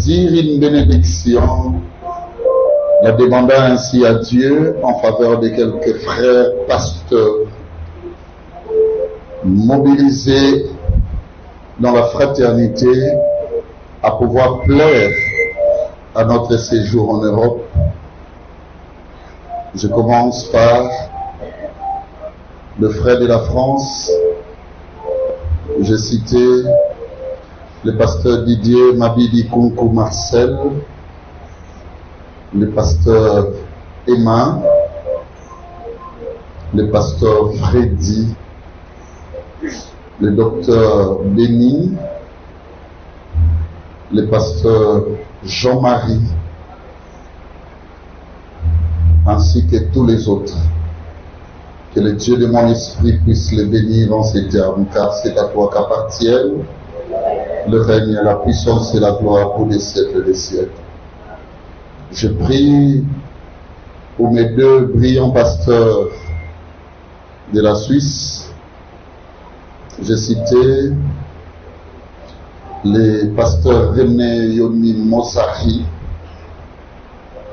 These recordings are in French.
dire une bénédiction, la demandant ainsi à Dieu en faveur de quelques frères pasteurs mobilisés dans la fraternité à pouvoir plaire à notre séjour en Europe. Je commence par le frère de la France. J'ai cité le pasteur Didier Mabidi Kunku Marcel, le pasteur Emma, le pasteur Freddy, le docteur Béni, le pasteur Jean-Marie, ainsi que tous les autres. Que le Dieu de mon esprit puisse les bénir en ces termes, car c'est à toi qu'appartiennent le règne, la puissance et la gloire pour des siècles des siècles. Je prie pour mes deux brillants pasteurs de la Suisse. J'ai cité les pasteurs René Yoni Mossari,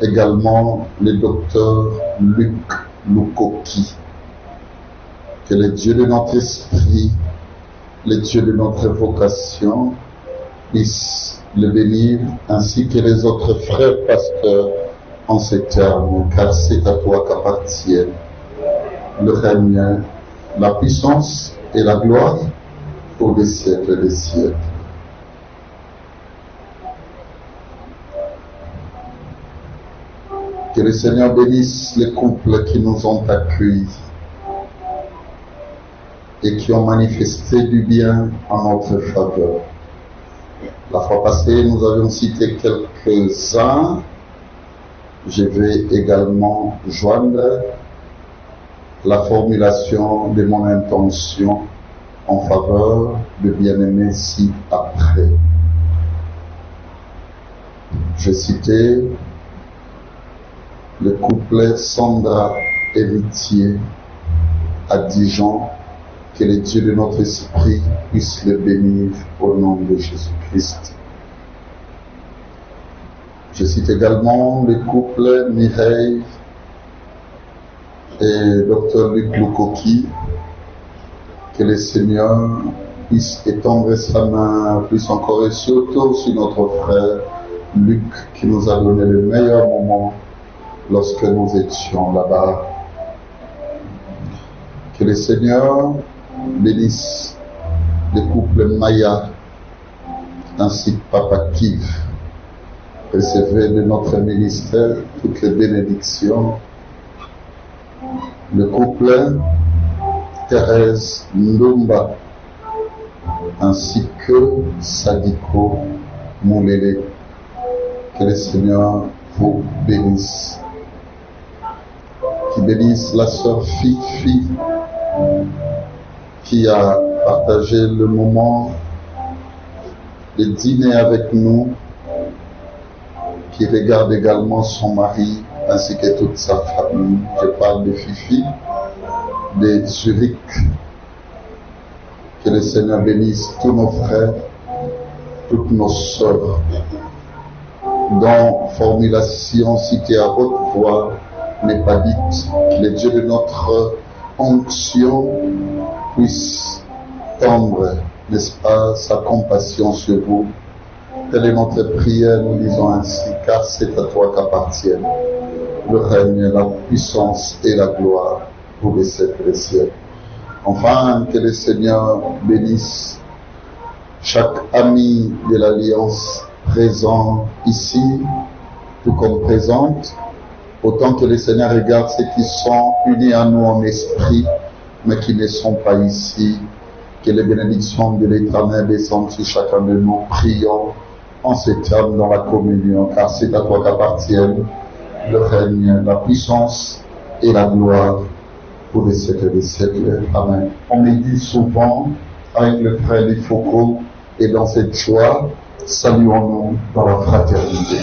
également le docteur Luc Lukoki. Que le Dieu de notre esprit, le Dieu de notre vocation, puisse le bénir, ainsi que les autres frères pasteurs en ces termes, car c'est à toi qu'appartiennent le règne, la puissance et la gloire pour des siècles et des siècles. Que le Seigneur bénisse les couples qui nous ont accueillis et qui ont manifesté du bien en notre faveur. La fois passée, nous avions cité quelques-uns. Je vais également joindre la formulation de mon intention en faveur de bien-aimés ci-après. J'ai cité le couplet Sandra Héritier à Dijon. Que le Dieu de notre esprit puisse le bénir au nom de Jésus-Christ. Je cite également le couple Mireille et Dr Luc Lukoki. Que le Seigneur puisse étendre sa main plus encore et surtout sur notre frère Luc qui nous a donné le meilleur moment lorsque nous étions là-bas. Que le Seigneur bénisse le couple Maya ainsi que Papa Kiv. Recevez de notre ministère toutes les bénédictions. Le couple Thérèse Ndumba ainsi que Sadiko Moulele. Que le Seigneur vous bénisse. Qui bénisse la sœur Fifi qui a partagé le moment de dîner avec nous, qui regarde également son mari ainsi que toute sa famille. Je parle de Fifi, de Zurich. Que le Seigneur bénisse tous nos frères, toutes nos sœurs, dont formulation citée à haute voix n'est pas dite. Que le Dieu de notre onction puisse tendre, n'est-ce pas, sa compassion sur vous. Telle est notre prière, nous disons ainsi, car c'est à toi qu'appartiennent le règne, la puissance et la gloire pour les siècles des siècles. Enfin, que le Seigneur bénisse chaque ami de l'Alliance présent ici, tout comme présente, autant que le Seigneur regarde ceux qui sont unis à nous en esprit, mais qui ne sont pas ici. Que les bénédictions de l'Éternel descendent sur chacun de nous. Prions en ces termes dans la communion, car c'est à toi qu'appartiennent le règne, la puissance et la gloire pour les siècles des siècles. Amen. On médite souvent avec le frère Lifoko, et dans cette joie, saluons-nous dans la fraternité.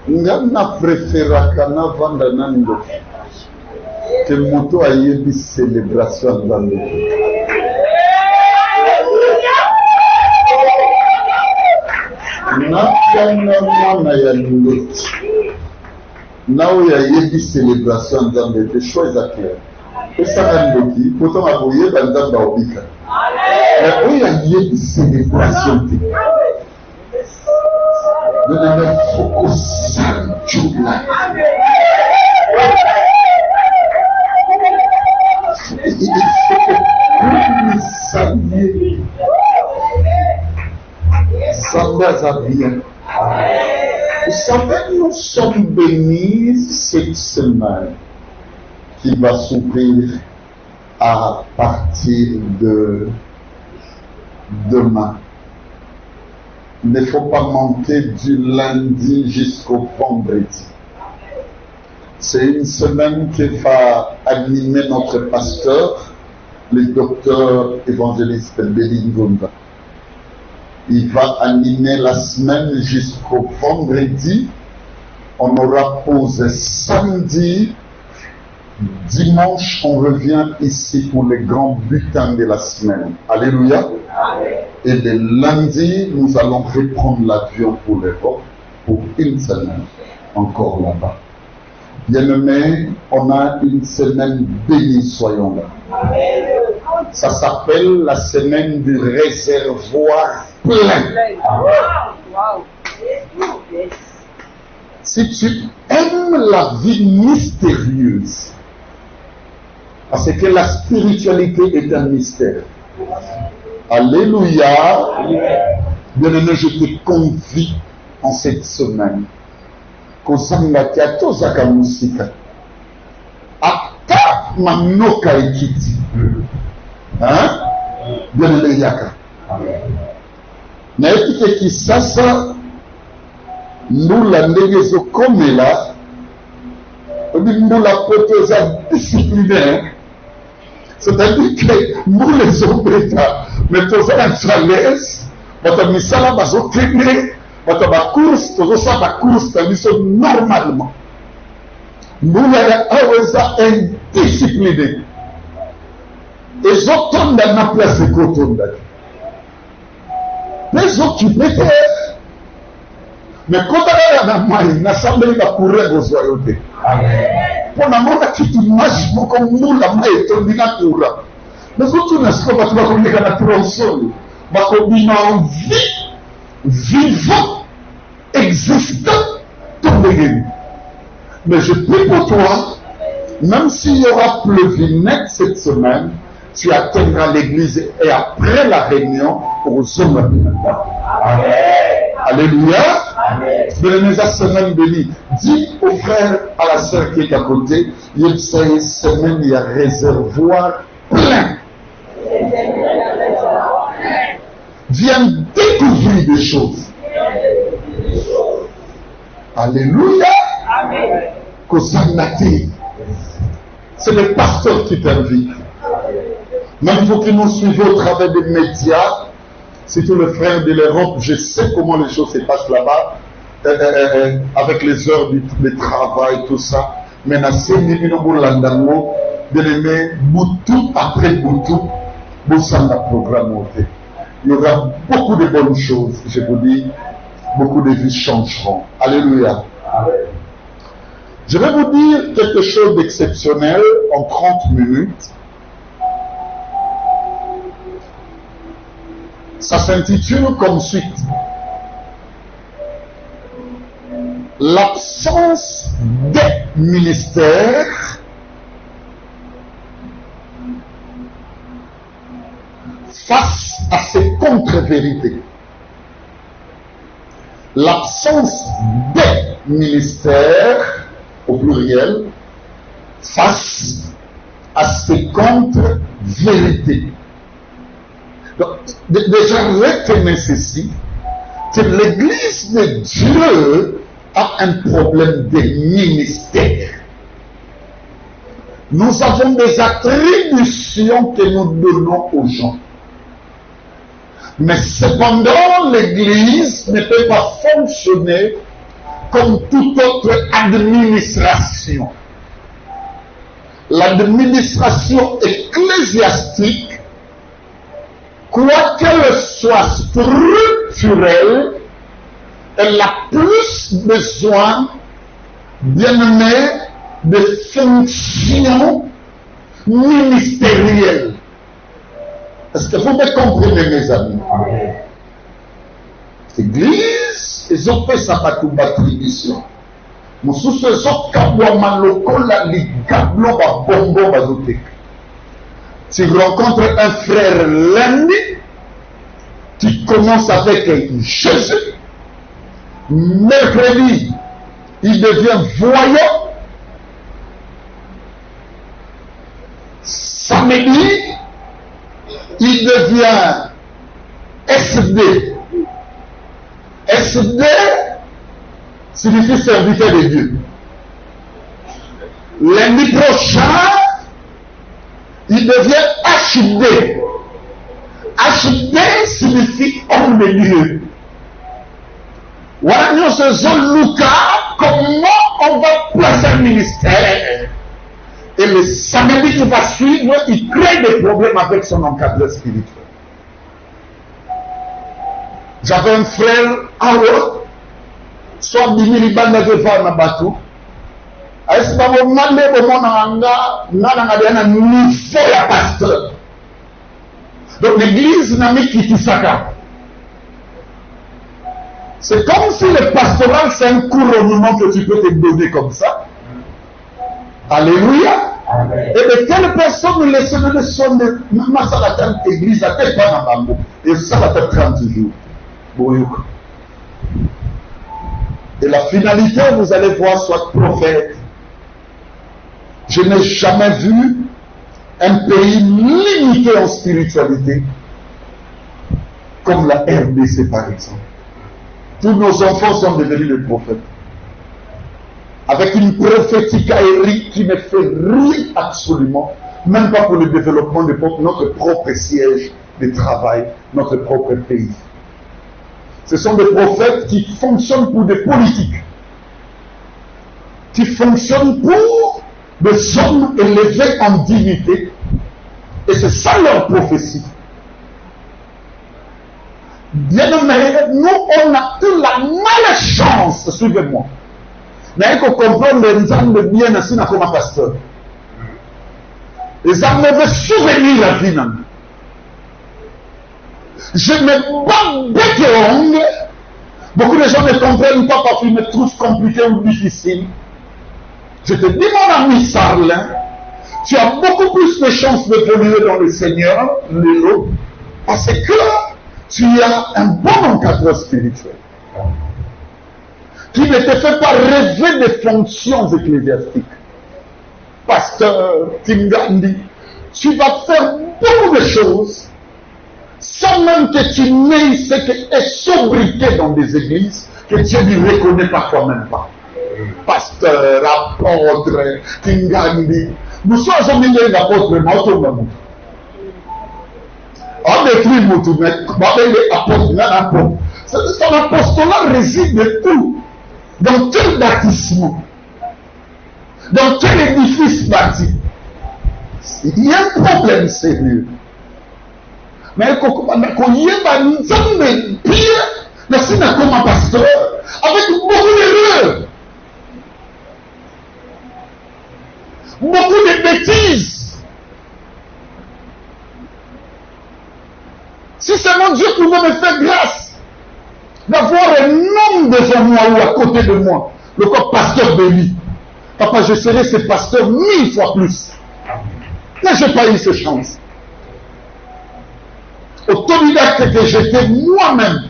Ngana préféraka na vanda nando que moto ayebi célébration nzambe. Napiana mwana ya ndoti nawe ayebi célébration nzambe. Le choix est clair. Esaka ndoki pourtant akoyeba nzambe aobika. Oyo ayebi célébration te. Nous devons focuser sur la il faut que nous saluions ça bien. Vous savez, nous sommes bénis cette semaine qui va s'ouvrir à partir de demain. Il ne faut pas manquer du lundi jusqu'au vendredi. C'est une semaine qui va animer notre pasteur, le docteur évangéliste Belingunda. Il va animer la semaine jusqu'au vendredi. On aura pause samedi. Dimanche, on revient ici pour les grands butins de la semaine. Alléluia. Et le lundi, nous allons reprendre l'avion pour l'Europe pour une semaine encore là-bas. Bien-aimés, on a une semaine bénie, soyons là. Ça s'appelle la semaine du réservoir plein. Si tu aimes la vie mystérieuse, parce que la spiritualité est un mystère. Alléluia. Bien-aimé, je te convie en cette semaine. Kozanga kiato zaka musika. Ata manoka ekiti. Hein? Bien-aimé yaka. Na ekite kisasa mbula ndenge zokomela. Obi mbula poto za disciplinaire. C'est-à-dire que nous les obétants, mais tous les allaise, votre misala va s'occuper, votre course, tous ça va course, normalement. Nous les avons indisciplinés. Et j'entends dans la place de coton. Les occupés, mais quand on a la main, l'assemblée va courir aux royautés. Ponamona kitu maji moko mula mai tondina kura. Mais surtout na siko batu bakomeka na tronsoli. Bakobina en vie, vivant, existant, tombé. Mais je prie pour toi, même s'il y aura pleuvinette cette semaine, tu atteindras l'église et après la réunion aux hommes Amen. Alléluia. Amen. La semaine bénie. Dis au frère, à la sœur qui est à côté, il sait semaine, il y a réservoir plein. Viens découvrir des choses. Alléluia. Amen. C'est le pasteur qui t'invite. Même vous qui nous suivez au travers des médias, surtout le frère de l'Europe, je sais comment les choses se passent là-bas, avec les heures du travail, tout ça. Mais c'est Landamo, de l'aimer, Boutou après Boutou, Boussanga programme. Il y aura beaucoup de bonnes choses, je vous dis, beaucoup de vies changeront. Alléluia. Amen. Je vais vous dire quelque chose d'exceptionnel en 30 minutes. Ça s'intitule comme suite. L'absence des ministères face à ces contre-vérités. L'absence des ministères, au pluriel, face à ces contre-vérités. Donc, déjà, retenez ceci, que l'Église de Dieu a un problème de ministère. Nous avons des attributions que nous donnons aux gens. Mais cependant, l'Église ne peut pas fonctionner comme toute autre administration. L'administration ecclésiastique, quoiqu'elle soit structurelle, elle a plus besoin, bien aimé, de fonctions ministérielles. Est-ce que vous me comprenez, mes amis? L'Église, ils ont fait sa attribution. Tu rencontres un frère lundi, tu commences avec Jésus. Mercredi, il devient voyant. Samedi, il devient SD. SD signifie serviteur de Dieu. Lundi prochain, il devient HD. HD signifie homme de Dieu. Voilà, nous faisons Lucas, comment on va placer un ministère. Et le samedi qui va suivre, il crée des problèmes avec son encadreur spirituel. J'avais un frère, Awa, soit Bimiri Banda de Fana Batou. Est-ce que vous m'avez demandé un niveau à pasteur? Donc l'église n'a mis qui ça. C'est comme si le pastoral, c'est un couronnement que tu peux te donner comme ça. Alléluia. Amen. Et de quelle personne laisse le son de Massalatan église à tel pas dans Bambo. Et ça va être 30 jours. Et la finalité, vous allez voir, soit prophète. Je n'ai jamais vu un pays limité en spiritualité comme la RDC par exemple. Tous nos enfants sont devenus des prophètes. Avec une prophétique aérienne qui ne fait rien absolument, même pas pour le développement de notre propre siège de travail, notre propre pays. Ce sont des prophètes qui fonctionnent pour des politiques, qui fonctionnent pour des hommes élevés en dignité, et c'est ça leur prophétie. Bien aimé, nous on a eu la malchance, suivez-moi. Mais il faut comprendre les âmes de bien ainsi comme un pasteur. Les âmes veulent souvenir la vie. Je me bats bec et ongle. Beaucoup de gens ne comprennent pas parce qu'ils me trouvent compliqué ou difficile. Je te dis, mon ami Sarlin, tu as beaucoup plus de chances d'évoluer dans le Seigneur, Lélo, parce que tu as un bon encadreur spirituel qui ne te fait pas rêver des fonctions ecclésiastiques. Pasteur Tingandi, tu vas faire beaucoup de choses sans même que tu n'aies ce qui est sobriquet dans des églises que Dieu ne reconnaît parfois même pas. Pasteur, apôtre, Tingandi, nous sommes au milieu d'apôtres, mais autonomes. On décrit Moutou, mais apôtre. Son apostolat réside de tout. Dans quel bâtiment? Dans quel édifice bâti? Il y a un problème sérieux. Mais quand il y a un pire, c'est comme un pasteur, avec beaucoup d'erreurs, beaucoup de bêtises. Si seulement Dieu pouvait me faire grâce d'avoir un homme devant moi ou à côté de moi, le corps pasteur béni. Papa, je serai ce pasteur 1000 fois plus. Mais je n'ai pas eu cette chance. Autodidacte que j'étais moi-même,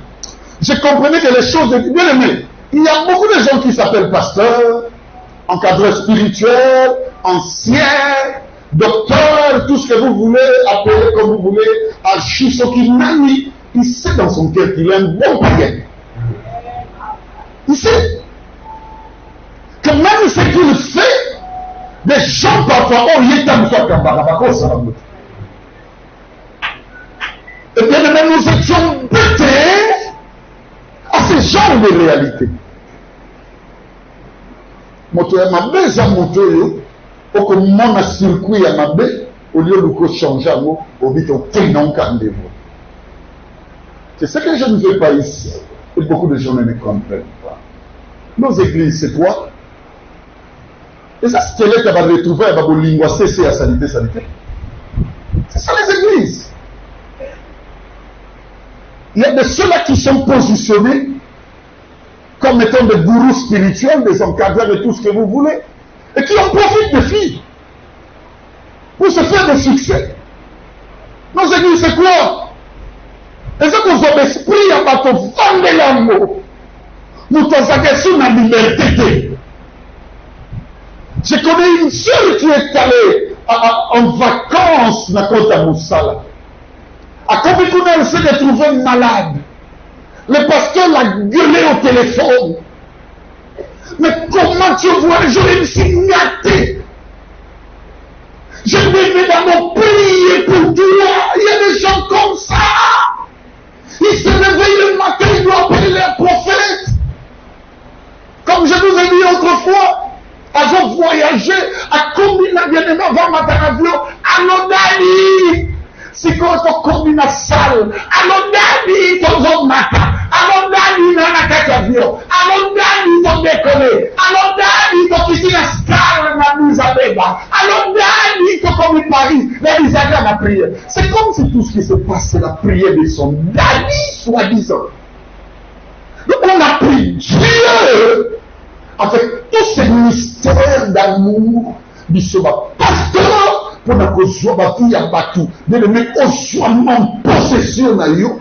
je comprenais que les choses étaient bien aimées. Il y a beaucoup de gens qui s'appellent pasteurs, encadreurs spirituels, anciens, docteurs, tout ce que vous voulez, appeler comme vous voulez, Archisokinani. Il sait dans son cœur qu'il est un bon païen. Il sait que même ce qu'il fait Des gens parfois, oh, il est temps de faire comme ça. Et bien, nous étions bêtés à ce genre de réalité. Moto ya mabe za moto yo, oko mona circuit ya mabe, au lieu de changer un mot, au but de non rendez-vous. C'est ce que je ne fais pas ici, et beaucoup de gens ne comprennent pas. Nos églises, c'est quoi? Et ça, c'est qu'elle va retrouver à Babolingua, c'est à sanité. C'est ça les églises. Il y a de ceux-là qui sont positionnés comme étant des gourous spirituels, des encadreurs de tout ce que vous voulez, et qui en profitent des filles pour se faire des succès. Nos églises, c'est quoi? Et c'est qu'on a l'esprit à battre vendre l'amour. Nous t'en sur la liberté. Je connais une seule qui est allée en vacances dans Côte Moussala. À Kobikouna, elle s'est retrouvée malade. Le pasteur l'a gueulé au téléphone. Mais comment tu vois, je me suis gâté. Je devais d'abord prier pour toi. Il y a des gens comme ça. Ils se réveillent le matin, ils doivent appeler les prophètes. Comme je vous ai dit autrefois, avant de voyager, à combien de bien-aimés avant ma avion, à l'Odani. Si quand on combine la salle, à l'Odani, ton matin, à l'Odani, dans la carte avion, à l'Odani, ton décollé, à l'Odani, ton qui la star, la mise à débat, à l'Odani, ton comme Paris, la mise à la prière. C'est comme si tout ce qui se passe, c'est la prière de son Dani, soi-disant. Donc on a pris Dieu avec tous ces mystères d'amour, du pasteur, pour que soit battu à Batou, mais le mec au soit en possession à yo.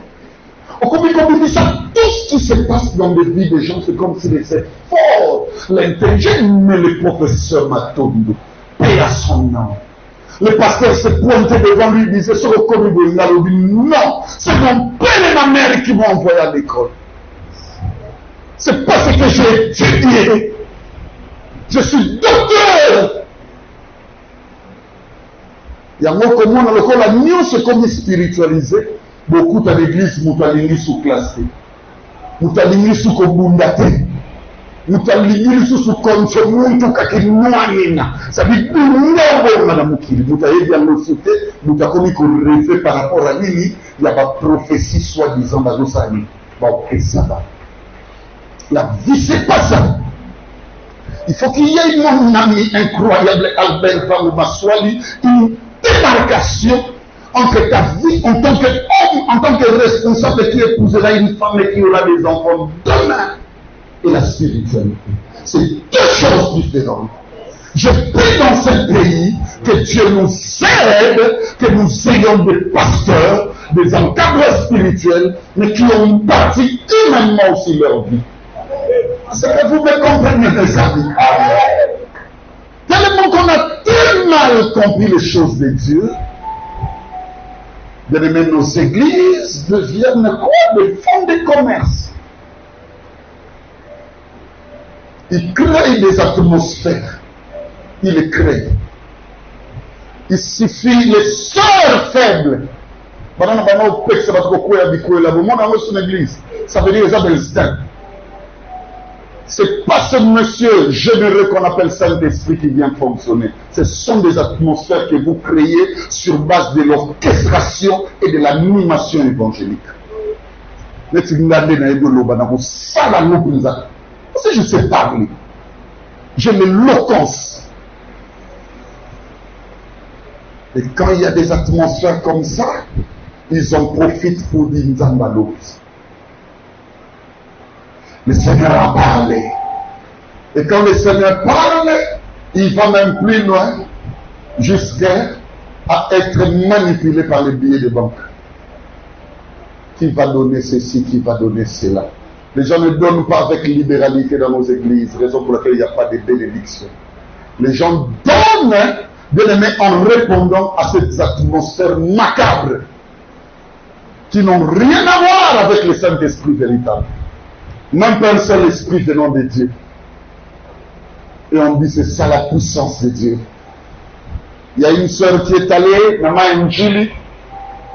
Comme il dit ça, tout ce qui se passe dans les vies des gens, c'est comme si c'est fort. L'intelligence, mais le professeur Matondo, paix à son nom. Le pasteur se pointait devant lui, il disait, sur le commis de non, c'est mon père et ma mère qui m'ont envoyé à l'école. C'est parce que j'ai étudié. Je suis docteur. Il y a un mot commun dans lequel la nuit se comme spiritualisé. Beaucoup à l'église, nous t'alignons sous classé. Nous t'alignons sous kobundaté. Nous t'alignons sous consomme, tout cas qui noie. Ça veut dire que nous n'avons pas madame Kiri. Nous t'avons bien le sauté. Nous t'avons commis qu'on refait par rapport à lui. Il y a pas prophétie soi-disant dans nos amis. Bon, et ça va. La vie, c'est pas ça. Il faut qu'il y ait mon ami incroyable, Albert Van Maswali, une démarcation entre ta vie en tant qu'homme, en tant que responsable qui épousera une femme et qui aura des enfants demain, et la spiritualité. C'est deux choses différentes. Je prie dans ce pays que Dieu nous aide, que nous ayons des pasteurs, des encadreurs spirituels, mais qui ont bâti humainement aussi leur vie. C'est que vous me comprenez, mes amis. Tellement qu'on a très mal compris les choses de Dieu. Bien aimé, nos églises deviennent quoi? Des fonds de commerce. Ils créent des atmosphères. Ils les créent. Il suffit les sœurs faibles. Ça veut dire les Abelstins. C'est pas ce monsieur généreux qu'on appelle Saint-Esprit qui vient fonctionner. Ce sont des atmosphères que vous créez sur base de l'orchestration et de l'animation évangélique. Parce que je sais parler. J'ai l'éloquence. Et quand il y a des atmosphères comme ça, ils en profitent pour dire Nzambalot. Le Seigneur a parlé. Et quand le Seigneur parle, il va même plus loin, jusqu'à être manipulé par les billets de banque. Qui va donner ceci, qui va donner cela. Les gens ne donnent pas avec libéralité dans nos églises, raison pour laquelle il n'y a pas de bénédiction. Les gens donnent, bien aimé, en répondant à ces atmosphères macabres qui n'ont rien à voir avec le Saint-Esprit véritable. Même pas un seul esprit venant de Dieu. Et on dit c'est ça la puissance de Dieu. Il y a une sœur qui est allée, Nama Njili,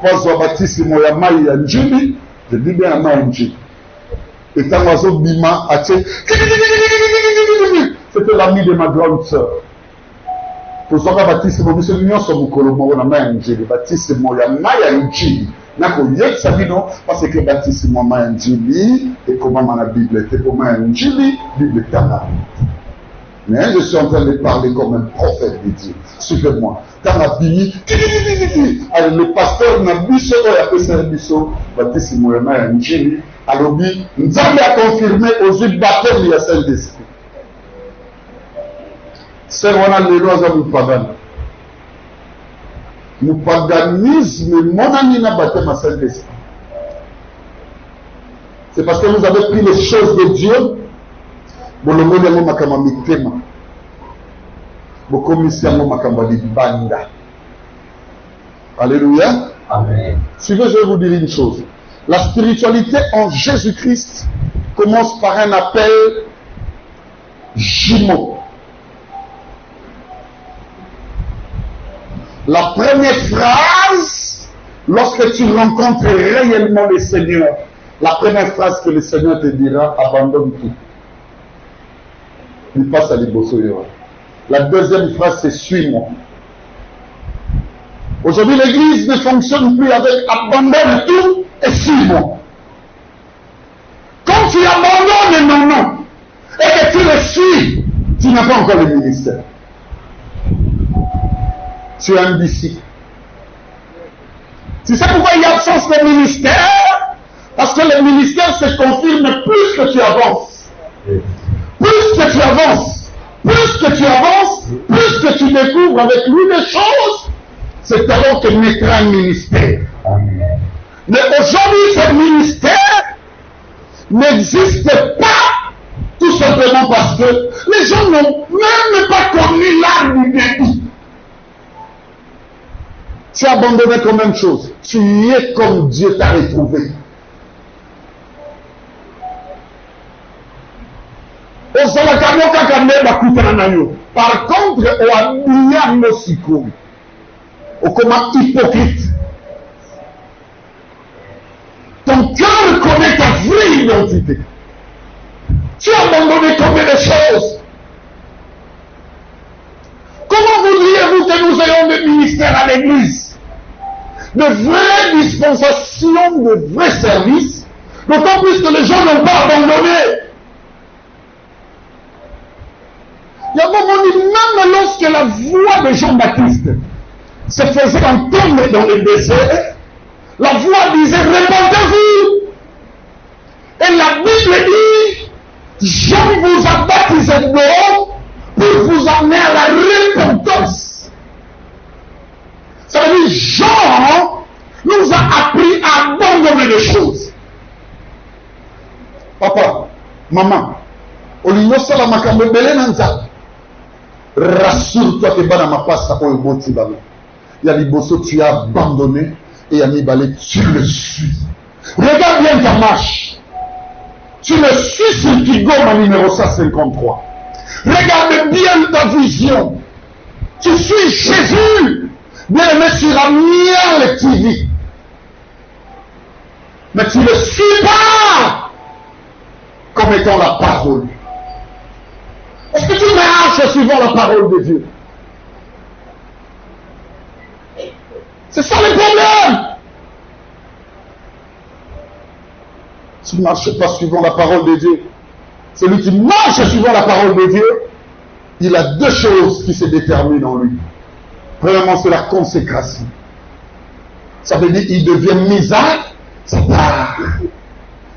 pose au baptême ya Maï Njili, je dis bien Nama Njili. Et quand l'oiseau Bima a tué, c'était l'ami de ma grande sœur. Pour ça, baptême, nous sommes venus sur le Nama Njili, baptême ya Maï Njili. Nako yek sabi non parce que baptême Mama Njili et comment la Bible était comme Njili, Bible Tana. Mais je suis en train de parler comme un prophète de Dieu. Suivez-moi. Quand la Bible, le pasteur n'a biso, il a fait ça biso, baptême Mama Njili, alors dit, nous avons confirmé aux yeux baptême il y a Saint-Esprit. C'est vraiment les lois de pagan. Nous paganisme, mon ami n'a baptême à Saint-Esprit. C'est parce que vous avez pris les choses de Dieu. Bon, le monde est makamba mitema. Bon, comme ici, makamba di banda. Alléluia. Amen. Suivez, je vais vous dire une chose. La spiritualité en Jésus-Christ commence par un appel jumeau. La première phrase, lorsque tu rencontres réellement le Seigneur, la première phrase que le Seigneur te dira, abandonne tout. Il passe à l'Ibosoyo. La deuxième phrase, c'est suis-moi. Aujourd'hui, l'église ne fonctionne plus avec abandonne tout et suis-moi. Quand tu abandonnes non, et que tu le suis, tu n'as pas encore le ministère. Tu es un disciple. Tu sais pourquoi il y a absence de ministère? Parce que le ministère se confirme plus que tu avances. Plus que tu avances, plus que tu avances, plus que tu découvres avec lui des choses, c'est alors que naîtra un ministère. Amen. Mais aujourd'hui, ce ministère n'existe pas tout simplement parce que les gens n'ont même pas connu l'art du début. Tu as abandonné comme même chose. Tu es comme Dieu t'a retrouvé. Par contre, on a bien aussi comme hypocrite. Ton cœur connaît ta vraie identité. Tu as abandonné combien de choses? Comment voudriez-vous que nous ayons des ministères à l'église? De vraies dispensations, de vrais services, d'autant plus que les gens n'ont pas abandonné. Il y a un moment où même lorsque la voix de Jean-Baptiste se faisait entendre dans le désert, la voix disait répandez-vous. Et la Bible dit Jean vous a baptisé d'eau pour vous amener à la repentance. Ça veut dire Jean nous a appris à abandonner les choses. Papa, maman, Olingo Salamakambe Belenanza. Rassure-toi que Banama passe à Oyoboti Bano. Il y a des bossos, tu as abandonné et Yami Balé, tu le suis. Regarde bien ta marche. Tu le suis sur Kigoma numéro 153. Regarde bien ta vision. Tu suis Jésus. Bien aimé sur la mienne TV. Mais tu ne le suis pas comme étant la parole. Est-ce que tu marches suivant la parole de Dieu? C'est ça le problème. Tu ne marches pas suivant la parole de Dieu. Celui qui marche suivant la parole de Dieu, il a deux choses qui se déterminent en lui. Premièrement, c'est la consécration. Ça veut dire qu'il devient misère, ça part.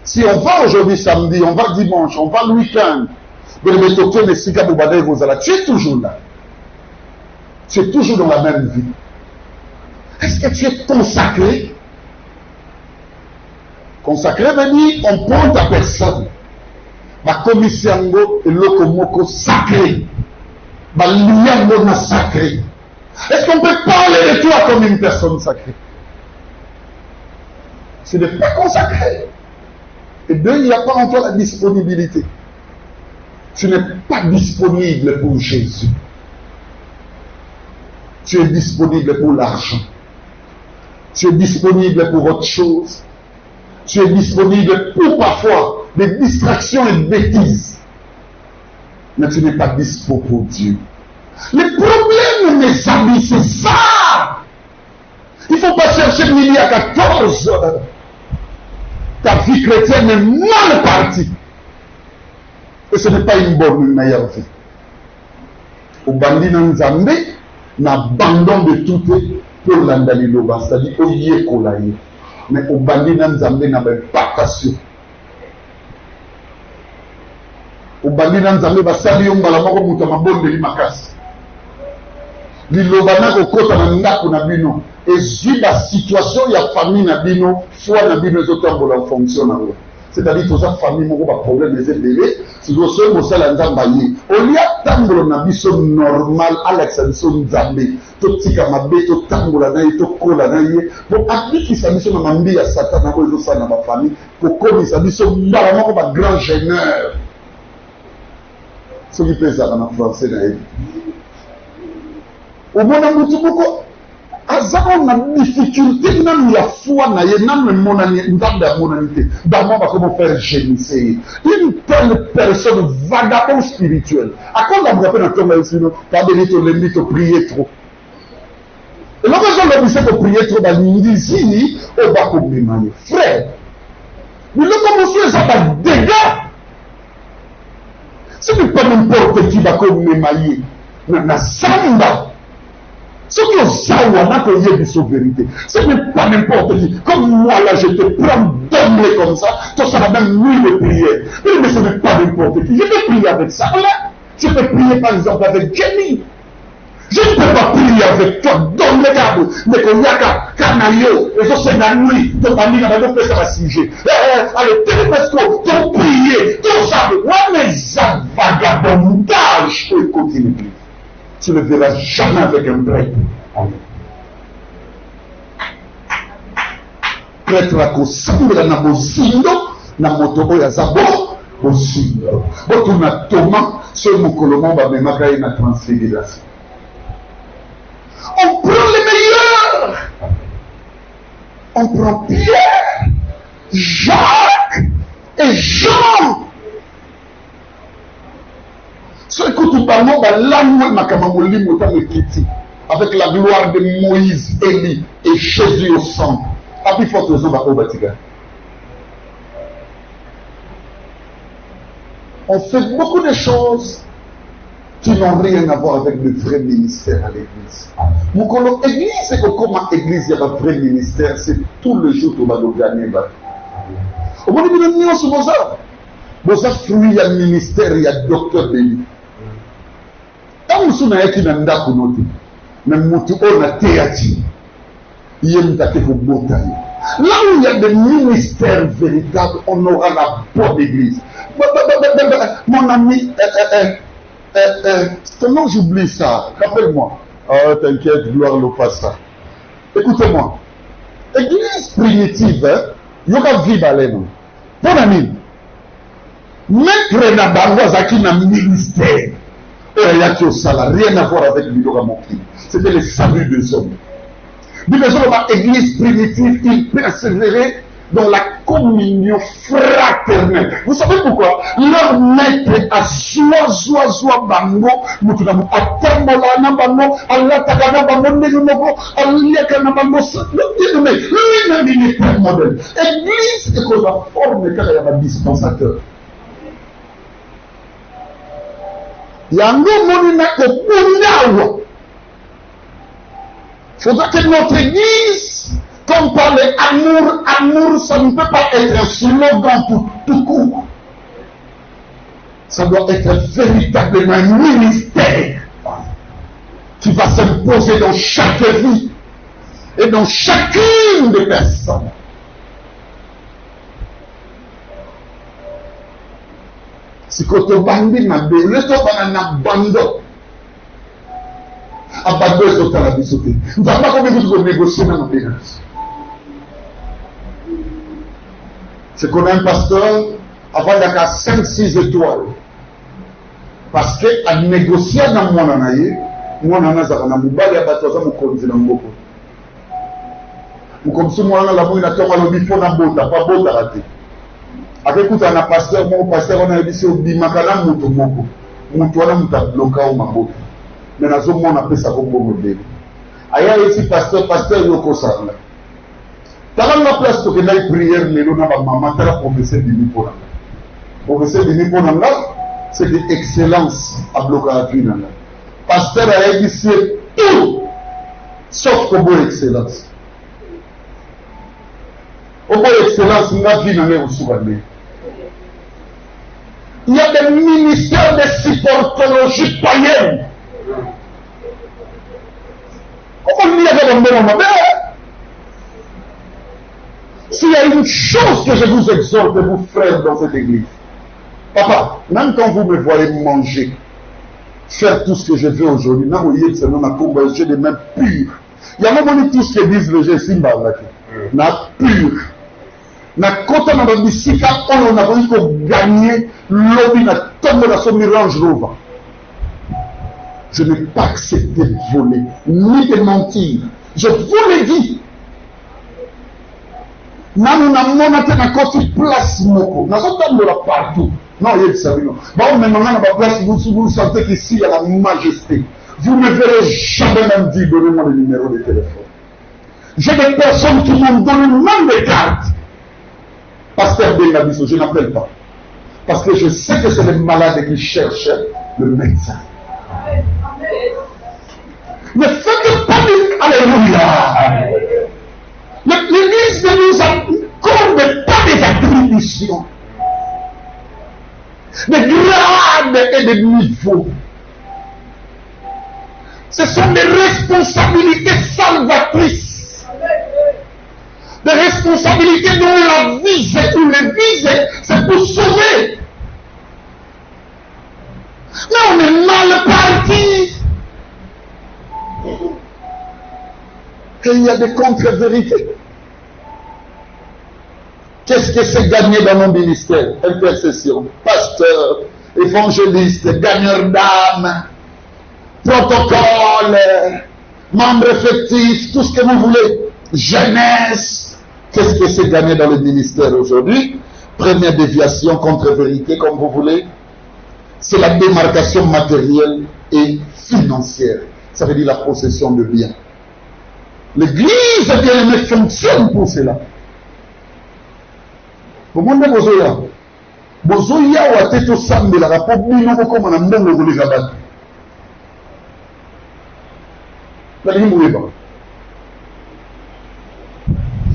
Si on va aujourd'hui samedi, on va dimanche, on va le week-end, tu es toujours là. Tu es toujours dans la même vie. Est-ce que tu es consacré? Consacré veut dire on prend ta personne. Ma commission et lokomoko sacré. Ma liango sacré. Est-ce qu'on peut parler de toi comme une personne sacrée? C'est de pas consacré. Et deux, il n'y a pas encore la disponibilité. tu n'es pas disponible pour Jésus. Tu es disponible pour l'argent. Tu es disponible pour autre chose. Tu es disponible pour parfois des distractions et des bêtises. Mais tu n'es pas dispo pour Dieu. Le problème, mes amis, c'est ça. Il ne faut pas chercher 14. Ta vie chrétienne est mal partie. Et ce n'est pas une bonne, une meilleure vie. Au bandit dans Nzambe, n'abandon de tout pour l'andaliloba, c'est-à-dire au yekolaye. Mais au bandit dans Nzambe n'a pas passion. Au bandit dans Nzambe, basali yombala moko muta mabonde li makasi. Liloba na kokota na ndako na bino. Et la situation, il y a famille na bino, foi na bino ezotambola en fonction na ngo. C'est-à-dire que sa famille moko ba problème les élevés, si vous savez mo sala nzamba ye. Au lieu tambola na biso normal Alex biso nzambe, to tika mabe to tambola na ye to kola na ye, pour appliquer biso na mambi ya Satan na ko ezosala na ba famille, pour komisa biso mbala moko ba grand gêneur. Ce qui pèse en français na ye. Au moment où tu peux azako na difficulté nam ya foi na ye nam monani ndam da monanité d'abord comment faire gémisser une telle personne vagabond spirituel à quoi on va faire dans ton sinon pas donner ton limite au prier trop et là quand on dit que prier trop dans l'indizini au bas comme les frère mais là comment on fait ça pas dégâts c'est pas n'importe qui va comme les mailles na samba. Ce qui est ça, on a connu de sa vérité. Ce n'est pas n'importe qui. Comme moi, là, je te prends d'emblée comme ça, tout ça va même nuit de prière. Mais ce n'est pas n'importe qui. Je peux prier avec ça, là. Je peux prier, par exemple, avec Jenny. Je ne peux pas prier avec toi, d'emblée, mais qu'on y a canaillot, et ça, c'est la nuit, ton ami, on va faire ça, sujet. Allez, télépesco, ton prier, tout ça. Ouais, mais ça, vagabondage, pour continuer. Tu ne le verras jamais avec un prêtre. Prêtre à kosambela na bozindo na moto oyo azabo bozindo. Boto na Thomas ce mokolo ba memaka na transfiguration. On prend les meilleurs. On prend Pierre, Jacques et Jean. Avec la gloire de Moïse, Élie et Jésus au centre. On fait beaucoup de choses qui n'ont rien à voir avec le vrai ministère à l'église. Mon église, c'est que comment l'église il y a un vrai ministère, c'est tout le jour que on va gagner. Au moment où nous sommes ça, fruit, il y a le ministère, il y a le docteur Béni. Tant que nous sommes dans ndako noté, même mutu on a théâti, il y a là où il y a des ministères véritables, on aura la bonne église. Mon ami, comment j'oublie ça? Rappelle-moi. Oh, t'inquiète, gloire le passage. Écoutez-moi. Église primitive, il y aura vie balène. Bon ami, maître na bango zaki na ministère. Ça n'a rien à voir avec l'idolâtrie. C'était le salut des hommes. Les hommes de l'église primitive, ils persévéraient dans la communion fraternelle. Vous savez pourquoi? Leur maître a joie bango, mutunamu atambola bango, Allah tagana bango nenumogo, Allah kana bango. Lui n'est pas un modèle. L'église est comme la forme qu'il y a un dispensateur. Yango monina ko faudra que notre église, comme par amour, ça ne peut pas être un slogan pour tout court. Ça doit être véritablement un ministère qui va s'imposer dans chaque vie et dans chacune des personnes. Si côté bandi na be le to bana bando abando est à la bisoté nous avons pas combien de négocier dans nos pays. C'est qu'on a un pasteur avant il y a 5-6 étoiles Parce que à négocier dans mon anaye, mon anazaka na mubali ya bato za mukonzi na mboko. Mukonzi mwana la boina tonga lobi pona bota, pas bota raté. Avec tout un pasteur, mon pasteur on a dit au bimakana muto moko. Muto wana muta bloka au mabota. Mais nazo mon appelle ça comme modèle. Aya ici pasteur yoko sala. Dans la place pour que l'aille prière mais non na maman tala professeur bini pona. Professeur bini pona là. C'est de l'excellence à bloquer la vie. Pasteur a dit tout, sauf que bonne excellence. Au bonne excellence, il y a des ministères de supportologie païenne. Comment il y a des moments? S'il y a une chose que je vous exhorte, vous frères, dans cette église, papa, même quand vous me voyez manger, faire tout ce que je fais aujourd'hui, j'ai des mains pures. Il y a un moment tout ce que disent les gens, c'est pur. Na kota na babisika on a voulu gagner l'objet na tombe dans son Range Rover. Je n'ai pas accepté de voler, ni de mentir. Je vous l'ai dit. Nous avons côté place moko. Nous avons partout. Non, il y a ça. Bon, maintenant, dans la place, vous sentez qu'ici, il y a la majesté. Vous ne verrez jamais même dire, donnez-moi le numéro de téléphone. J'ai des personnes qui m'ont donné même des cartes. Pasteur Bengabiso, je n'appelle pas. Parce que je sais que c'est les malades qui cherchent le médecin. Ne faites pas de... Alléluia. L'Église ne nous accorde pas des attributions, des grades et des niveaux. Ce sont des responsabilités salvatrices. Des responsabilités dont la visée ou le visée, c'est pour sauver. Mais on est mal parti. Et il y a des contre-vérités. Qu'est-ce que c'est gagner dans mon ministère? Intercession, pasteur, évangéliste, gagneur d'âme, protocole, membre effectif, tout ce que vous voulez, jeunesse. Qu'est-ce que c'est gagner dans le ministère aujourd'hui? Première déviation, contre-vérité, comme vous voulez. C'est la démarcation matérielle et financière. Ça veut dire la possession de biens. L'église, bien aimée, fonctionne pour cela. Comment on dit Bozoya? Bozoya ou à tête au samedi, la rapport bino comme on a même le volet gabat. La ligne mouille pas.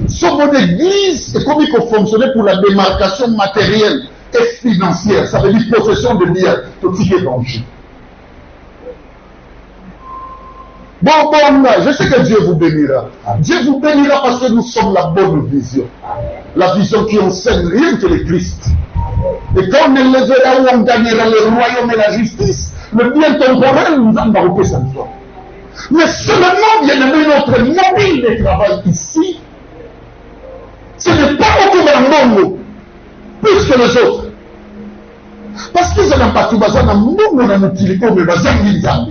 Son église est comme il faut fonctionner pour la démarcation matérielle et financière. Ça veut dire possession de biens. Tout ce qui est danger. Bon, je sais que Dieu vous bénira. Dieu vous bénira parce que nous sommes la bonne vision. La vision qui enseigne rien que le Christ. Et quand on élèvera où on gagnera le royaume et la justice, le bien temporel nous en va ça soit. Mais seulement, bien aimé, notre mobile de travail ici, ce n'est pas autour d'un monde plus que les autres. Parce qu'ils n'ont pas tout besoin d'un monde dans l'utilité, mais besoin d'une dame.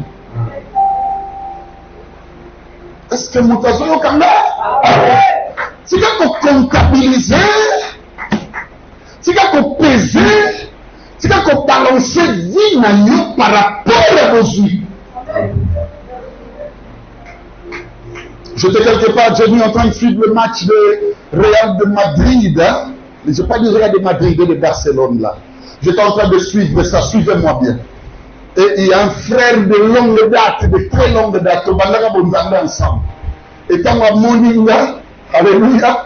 Est-ce que mon tazo est comme là? C'est qu'il faut comptabiliser, c'est qu'il faut peser, c'est qu'il faut balancer vie par rapport à vos vies. J'étais quelque part, j'ai mis en train de suivre le match de Real de Madrid. Hein? Je n'ai pas dit Real de Madrid et de Barcelone là. J'étais en train de suivre ça, suivez-moi bien. Et il y a un frère de longue date, de très longue date, on va ensemble. Et quand on a moninga, alléluia,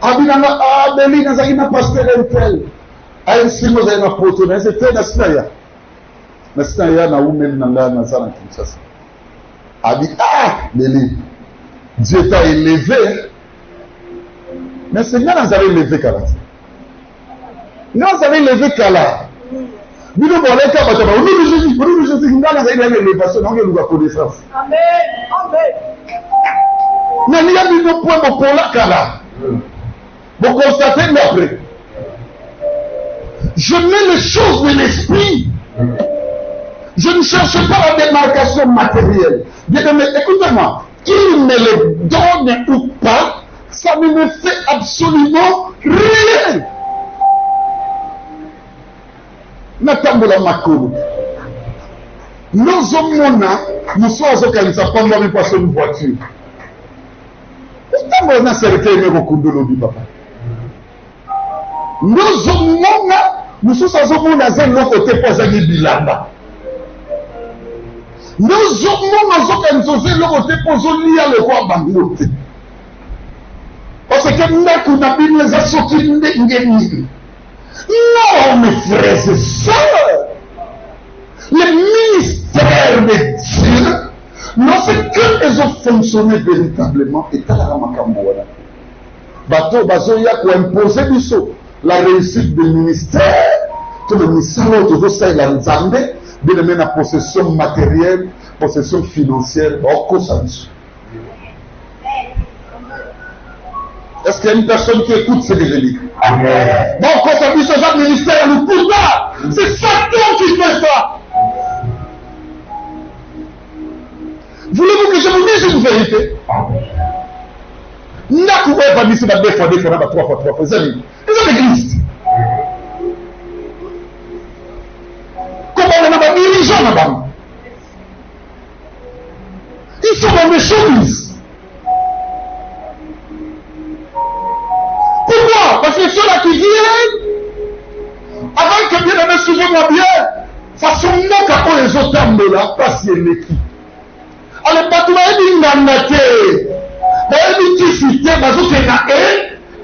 Abinanga, Abelina, Zagina, pasteur et tel. Aïe, si nous avons apporté, c'était Nasnaya. Nasnaya, na oumen, nanga, nazana, comme ça. Abi, Béli, Dieu t'a élevé. Mais c'est bien, nous avons élevé Kala. Nous avons élevé Kala. Nous devons aller à Kabata. Au nom de Jésus, nous avons l'élévation, nous avons la connaissance. Amen. Amen. Mais il y a des points pour la Kala. Vous constatez, mais après. Je mets les choses de l'esprit Je ne cherche pas la démarcation matérielle. Bien-aimé, écoutez-moi, qu'il me le donne ou pas, ça ne me fait absolument rien. Natambola makolo. Nous hommes, nous sommes au Kanisa, pas nous passer une voiture. Natambola certain mais beaucoup de l'eau papa. Nous hommes, nous sommes au monde à un côté pour aller bilamba. Nous hommes, nous sommes au côté pour aller le roi bangote. Parce que nous avons les assortis de non, mes frères et sœurs, le ministère de Dieu, lorsqu'ils ont fonctionné véritablement, et à la Ramakamboana, bateau bazoya pour imposer la réussite du ministère, tout le ministère, tout ça, il a entendu, de mener la possession matérielle, possession financière, au Kosabiso. Est-ce qu'il y a une personne qui écoute ce que je dis? Donc, quand ça dit ce genre de ministère, nous coule pas. C'est Satan qui fait ça. Voulez-vous que je vous dise une vérité? N'a pas pas dit c'est ma 2 fois, 2 fois, 3 fois, 3 fois. C'est l'église. Comment on a pas dirigeant là-bas? Ils sont dans les choses. Pourquoi? Parce que ceux-là qui viennent, avant que bien aimé, suivez-moi bien, façon non qu'à quoi les autres âmes de là, parce qu'il y a une équipe. Alors, pas tout le monde dit n'amnaté. D'ailleurs, il dit cité, parce que c'est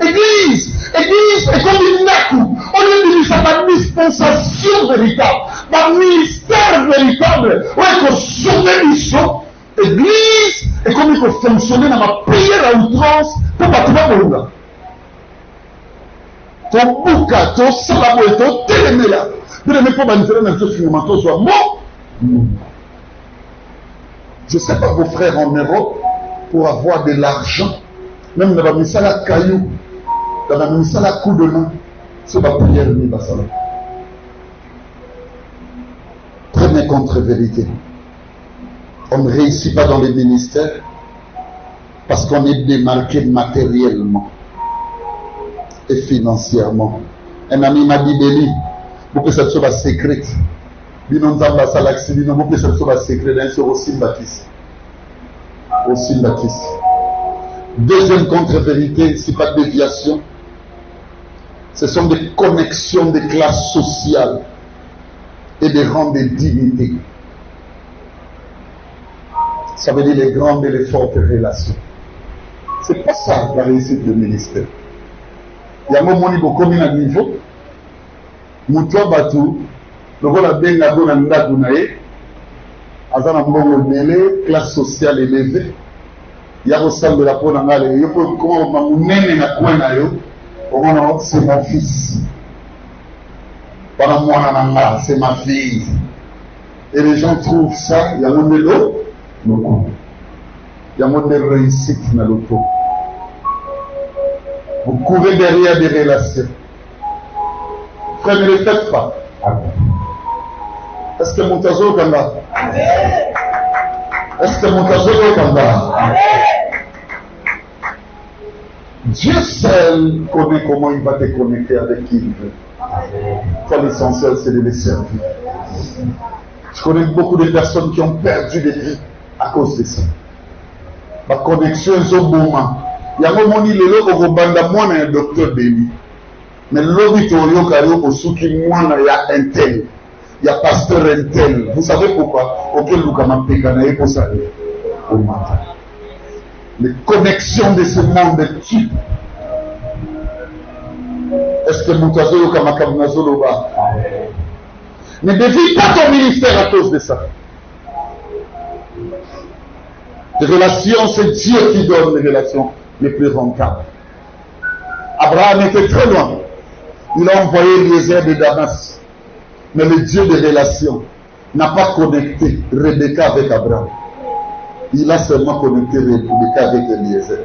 église est comme une nakou. On lui dit ça, ma dispensation véritable, ma ministère véritable. Ouais, qu'on sauve mission. Église est comme il faut fonctionner dans ma prière à outrance pour pas tout le monde. Ton bouca, ton salabo et ton téléméla. Vous ne pas manifester dans ce finalement, soit bon. Je ne sais pas vos frères en Europe, pour avoir de l'argent, même dans la mission à caillou, dans la mission à coup de main, c'est ma prière de Nibasala. Prenez contre-vérité. On ne réussit pas dans les ministères parce qu'on est démarqué matériellement et financièrement. Un ami m'a dit, Béli, pour que ça soit secret. Binon Zamba Salaxi, pour que ça soit secret, d'un sur aussi baptiste. Aussi baptiste. Deuxième contre-vérité, c'est pas de déviation. Ce sont des connexions des classes sociales et des rangs de dignité. Ça veut dire les grandes et les fortes relations. C'est pas ça la réussite du ministère. Il y a un moment où il y a un niveau. Moutoua Batou, le rôle de la bonne Ndagunae, Azana Mbongo Nele, classe sociale élevée. Il y a au sein de la peau d'Angale, il y a comment on mène la coin à eux, c'est mon fils. Pendant moi, c'est ma fille. Et les gens trouvent ça, il y a un mélo, il y a un réussite dans l'auto. Vous courez derrière des relations. Frère, ne le faites pas. Est-ce que mon tazo est là? Est-ce que mon tazo est là? Dieu seul connaît comment il va te connecter avec qui il veut. Toi, l'essentiel, c'est de les servir. Je connais beaucoup de personnes qui ont perdu des vies à cause de ça. Ma connexion est au moment. Il y a un moment où il est là, au Rwanda, moi, il y a un docteur Béni. Mais l'auditorium, il y a un tel. Il y a pasteur un tel. Vous savez pourquoi? Auquel vous avez péganaï pour ça. Au matin. Les connexions de ce monde de type. Est-ce que Moutazo Kamakabunazo va? Ne dévie pas ton ministère à cause de ça. Les relations, c'est Dieu qui donne les relations les plus rentables. Abraham était très loin. Il a envoyé Eliezer de Damas. Mais le Dieu des relations n'a pas connecté Rebecca avec Abraham. Il a seulement connecté Rebecca avec Eliezer.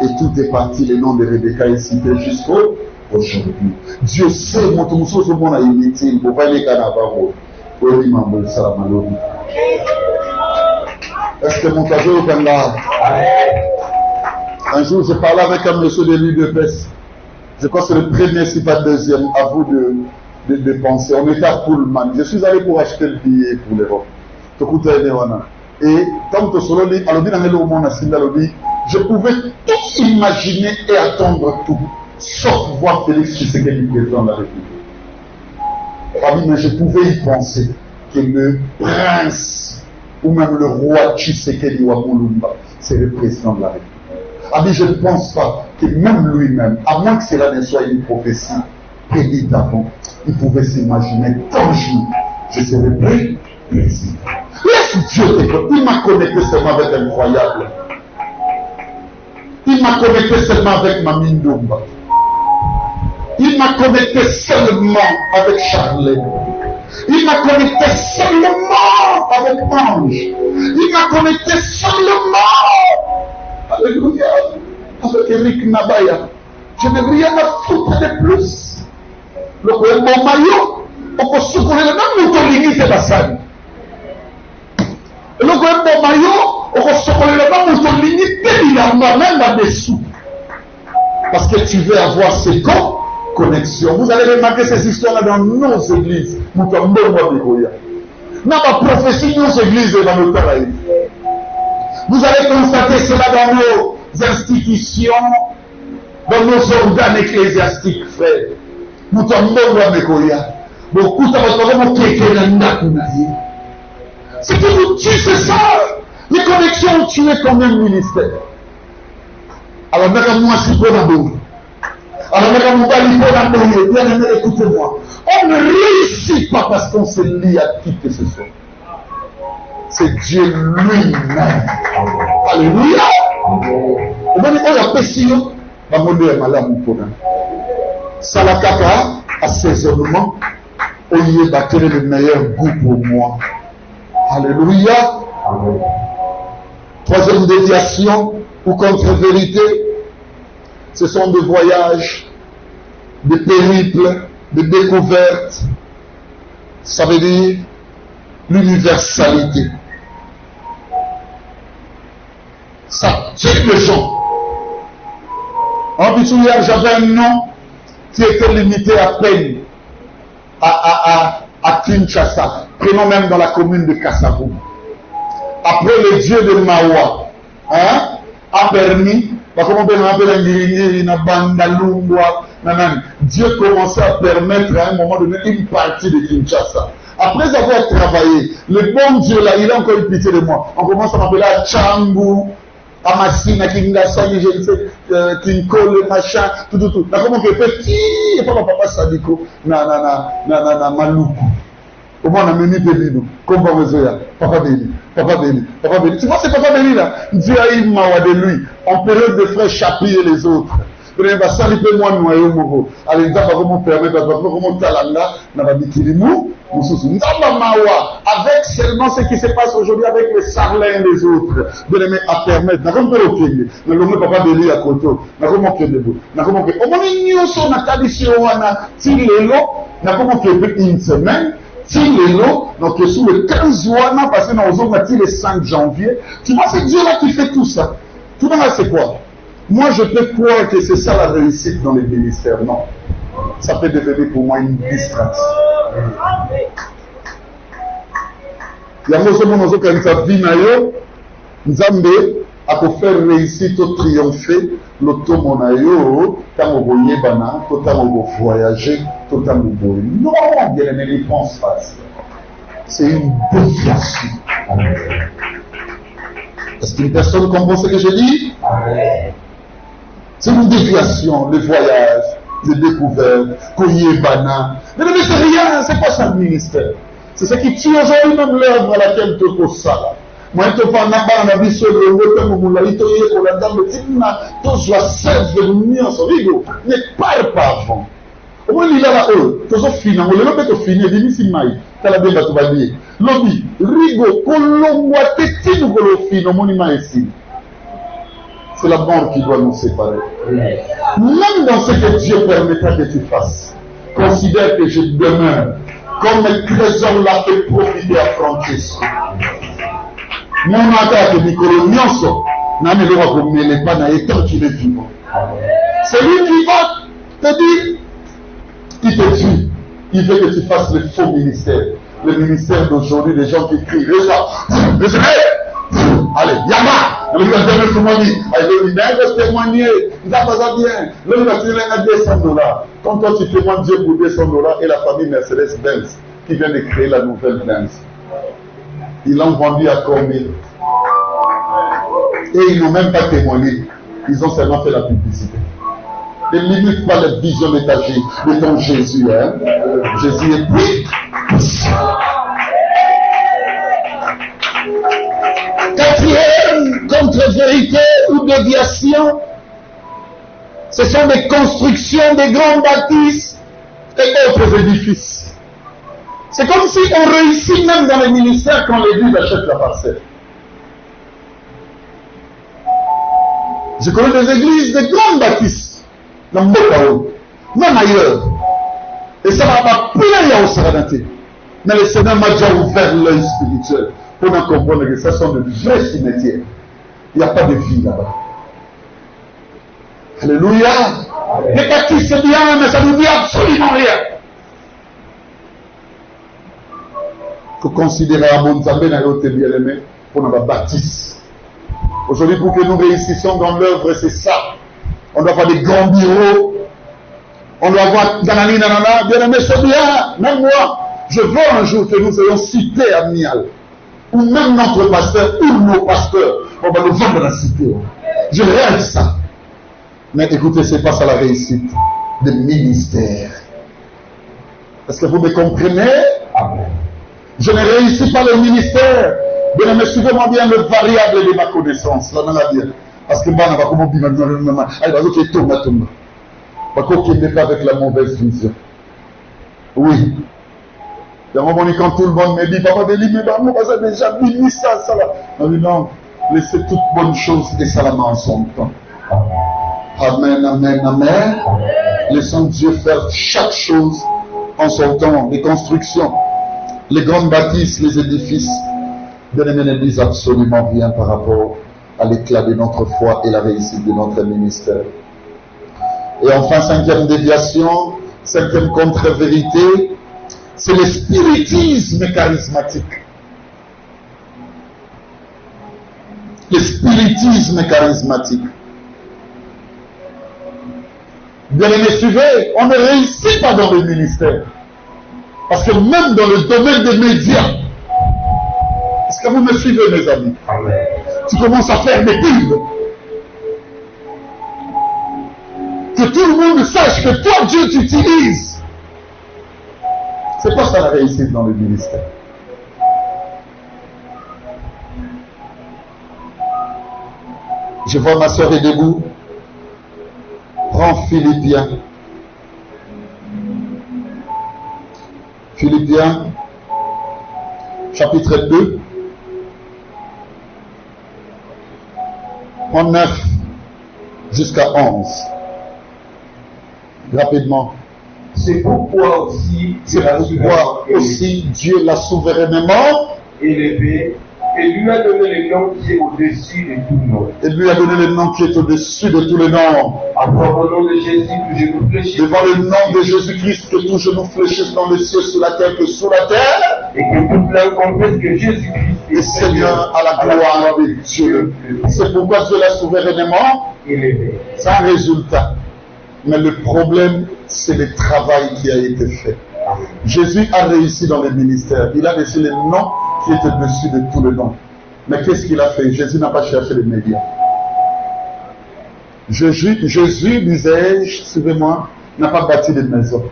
Et tout est parti, le nom de Rebecca est cité jusqu'au aujourd'hui. Dieu sait, mon tout monde a imité, il ne faut pas les canabamos. Est-ce que mon cadeau est là? Un jour, je parlais avec un monsieur de l'UDPS. Je crois que c'est le premier, si pas le deuxième. À vous de penser. On était à Pullman. Je suis allé pour acheter le billet pour l'Europe. Et comme je pouvais tout imaginer et attendre tout, sauf voir Félix Tshisekedi président de la République. Mais je pouvais y penser que le prince ou même le roi Tshisekedi Wamulumba, c'est le président de la République. Je ne pense pas que même lui-même, à moins que cela ne soit une prophétie prédite avant, il pouvait s'imaginer qu'un jour, je serai président. Laisse Dieu t'écouter. Il m'a connecté seulement avec l'incroyable. Il m'a connecté seulement avec Mamie Ndomba. Il m'a connecté seulement avec Charlène. Il m'a connecté seulement avec Ange. Il m'a connecté seulement, alléluia, avec Eric Nabaya. Je n'ai rien à foutre de plus. Le bon maillot, on peut secourir le même mouton c'est la salle. Le bon maillot, on peut secourir le même mouton même là-dessous. Parce que tu veux avoir ces connexions. Vous allez remarquer ces histoires-là dans nos églises. Dans la prophétie, nos églises et dans nos travail. Vous allez constater cela dans nos institutions, dans nos organes ecclésiastiques, frères. C'est que vous tuez, c'est ça. Les connexions ont tué combien de ministères? Alors, moi, c'est pour la boue. Alors, bien aimé, écoutez-moi. On ne réussit pas parce qu'on se lie à qui que ce soit. C'est Dieu lui-même. Alléluia. On va dire, oh, la pétion, va monter à la moupona. Salakaka, assaisonnement, on y est battu le meilleur goût pour moi. Alléluia. Troisième déviation ou contre-vérité, ce sont des voyages, des périples, des découvertes. Ça veut dire l'universalité. Ça tue les gens. En plus, j'avais un nom qui était limité à peine à Kinshasa, prenons même dans la commune de Kassavou. Après, le dieu de Mawa a permis, Dieu commençait à permettre à un moment donné une partie de Kinshasa. Après avoir travaillé, le bon Dieu là, il a encore eu pitié de moi. On commence à m'appeler à Tchambu, à Massina, Kingasani, je ne sais, Kinkole, machin, tout. Là, comment on fait petit, et pas mon papa Sadiko, Maloukou. Comment on a mené Bélinou, comme Papa Béli. Tu vois, c'est Papa Béli là. Dieu a eu mawa de lui, en période de frères Chapi et les autres. Il va s'alliper moi noyer au mogo. Allez, il va comment permettre, comment talanga, n'a pas dit qu'il est mou. Avec seulement ce qui se passe aujourd'hui avec les Sarlins et les autres, de les à permettre, n'a comme au pied, n'a comme Papa Béli à côté, n'a comme au pied debout, n'a comme au pied. Au moins, nous sommes à tradition, s'il est là, n'a comme au pied une semaine. Donc sous le 15 juin, parce que nous avons le 5 janvier, tu vois, c'est Dieu là qui fait tout ça. Tout le monde, c'est quoi? Moi, je peux croire que c'est ça la réussite dans les ministères. Non. Ça peut devenir pour moi une distraction. Il y a des gens qui ont dit que Nzambe a faire réussir au triompher l'automonayo, quand on voyager, quand on non, bien aimé, ne pense pas ça. C'est une déviation. Est-ce qu'une personne comprend ce que je dis? C'est une déviation, le voyage, les découvertes, Koyebana. Mais c'est rien, c'est pas ça le ministère. C'est ce qui tue aujourd'hui même l'œuvre à laquelle tu es ça. Moi, je ne sais pas si le ne parle pas avant. Au moins, il a la eau. Tu as fini. On a fini. Il dit, si maï. Tu as bien tu vas dire. Lobby, Rigo, Colombo, Tétine, Golofine, au monument ici. C'est la mort qui doit nous séparer. Même dans ce que Dieu permettra que tu fasses, considère que je demeure comme un trésor l'a fait profiter à Francesco. Mon attaque de Nicolo Nyonso, n'a pas comme il pas dans tant qu'il est vivant. C'est lui qui va te dire, il te tue. Il veut que tu fasses le faux ministère. Le ministère d'aujourd'hui, des gens qui crient, allez, Yama, le gars de comment dit, il va témoigner, il va pas bien. Le gars de $200. Quand toi tu témoignes Dieu pour $200 et la famille Mercedes-Benz qui vient de créer la nouvelle Benz, ils l'ont vendu à combien? Et ils n'ont même pas témoigné, ils ont seulement fait la publicité. Ne limite pas la vision de ton Jésus. Hein? Jésus est pris. Quatrième contre-vérité ou déviation, ce sont des constructions des grandes bâtisses et autres édifices. C'est comme si on réussit même dans les ministères quand l'Église achète la parcelle. Je connais des églises, des grandes bâtisses. Dans Mbokao, même ailleurs. Et ça va pas plein au Saranaté. Mais le Seigneur m'a déjà ouvert l'œil spirituel pour nous comprendre que ce sont de vrais cimetières. Il n'y a pas de vie là-bas. Alléluia. Les bâtisses c'est bien, mais ça ne nous dit absolument rien. Il faut considérer à mon Zambé dans l'autre bien-aimé pour nous bâtisse. Aujourd'hui, pour que nous réussissions dans l'œuvre, c'est ça. On doit avoir des grands bureaux. On doit avoir nanana, bien aimé, c'est bien. Même moi, je veux un jour que nous ayons cité à Mial. Ou même notre pasteur, ou nos pasteurs. On va nous vendre la cité. Je rêve ça. Mais écoutez, c'est pas ça la réussite des ministères. Est-ce que vous me comprenez? Amen. Je ne réussis pas le ministère. Bien aimé, suivez-moi bien le variable de ma connaissance. Là, dans la bien. Parce que bana va comment bien allez vas-y qui tombe va qui n'est pas avec la mauvaise vision. Oui. Il y a un moment quand tout le monde me dit papa Béli mais moi ça déjà béni ça là. Non, laissez toute bonne chose et ça la en son temps. Amen, amen, amen. Laissons Dieu faire chaque chose en son temps. Les constructions, les grandes bâtisses, les édifices. Bien-aimés ne disent absolument rien par rapport à l'éclat de notre foi et la réussite de notre ministère. Et enfin, cinquième déviation, cinquième contre-vérité, c'est le spiritisme charismatique. Le spiritisme charismatique. Bien aimés, suivez, on ne réussit pas dans le ministère. Parce que même dans le domaine des médias, est-ce que vous me suivez, mes amis? Amen. Tu commences à faire des pubs. Que tout le monde sache que toi, Dieu t'utilise. C'est pas ça la réussite dans le ministère. Je vois ma soeur est debout. Prends Philippiens. Philippiens, chapitre 2. 9 jusqu'à 11. Rapidement. C'est pourquoi aussi Dieu l'a souverainement élevé et lui a donné le nom qui est au-dessus de tout nom. Et lui a donné le nom qui est au-dessus de tous les noms. Avant le nom de Jésus, que je nous fléchisse. Devant le nom de Jésus-Christ, que tout genou fléchisse dans le ciel, sur la terre, que sous la terre. Et que toute langue confesse que Jésus-Christ est Seigneur à la gloire de Dieu. C'est pourquoi Dieu l'a souverainement élevé. C'est un résultat. Mais le problème, c'est le travail qui a été fait. Jésus a réussi dans le ministère. Il a reçu le nom qui est au-dessus de tous les noms. Mais qu'est-ce qu'il a fait? Jésus n'a pas cherché les médias. Jésus, disais-je, suivez-moi, n'a pas bâti de maison.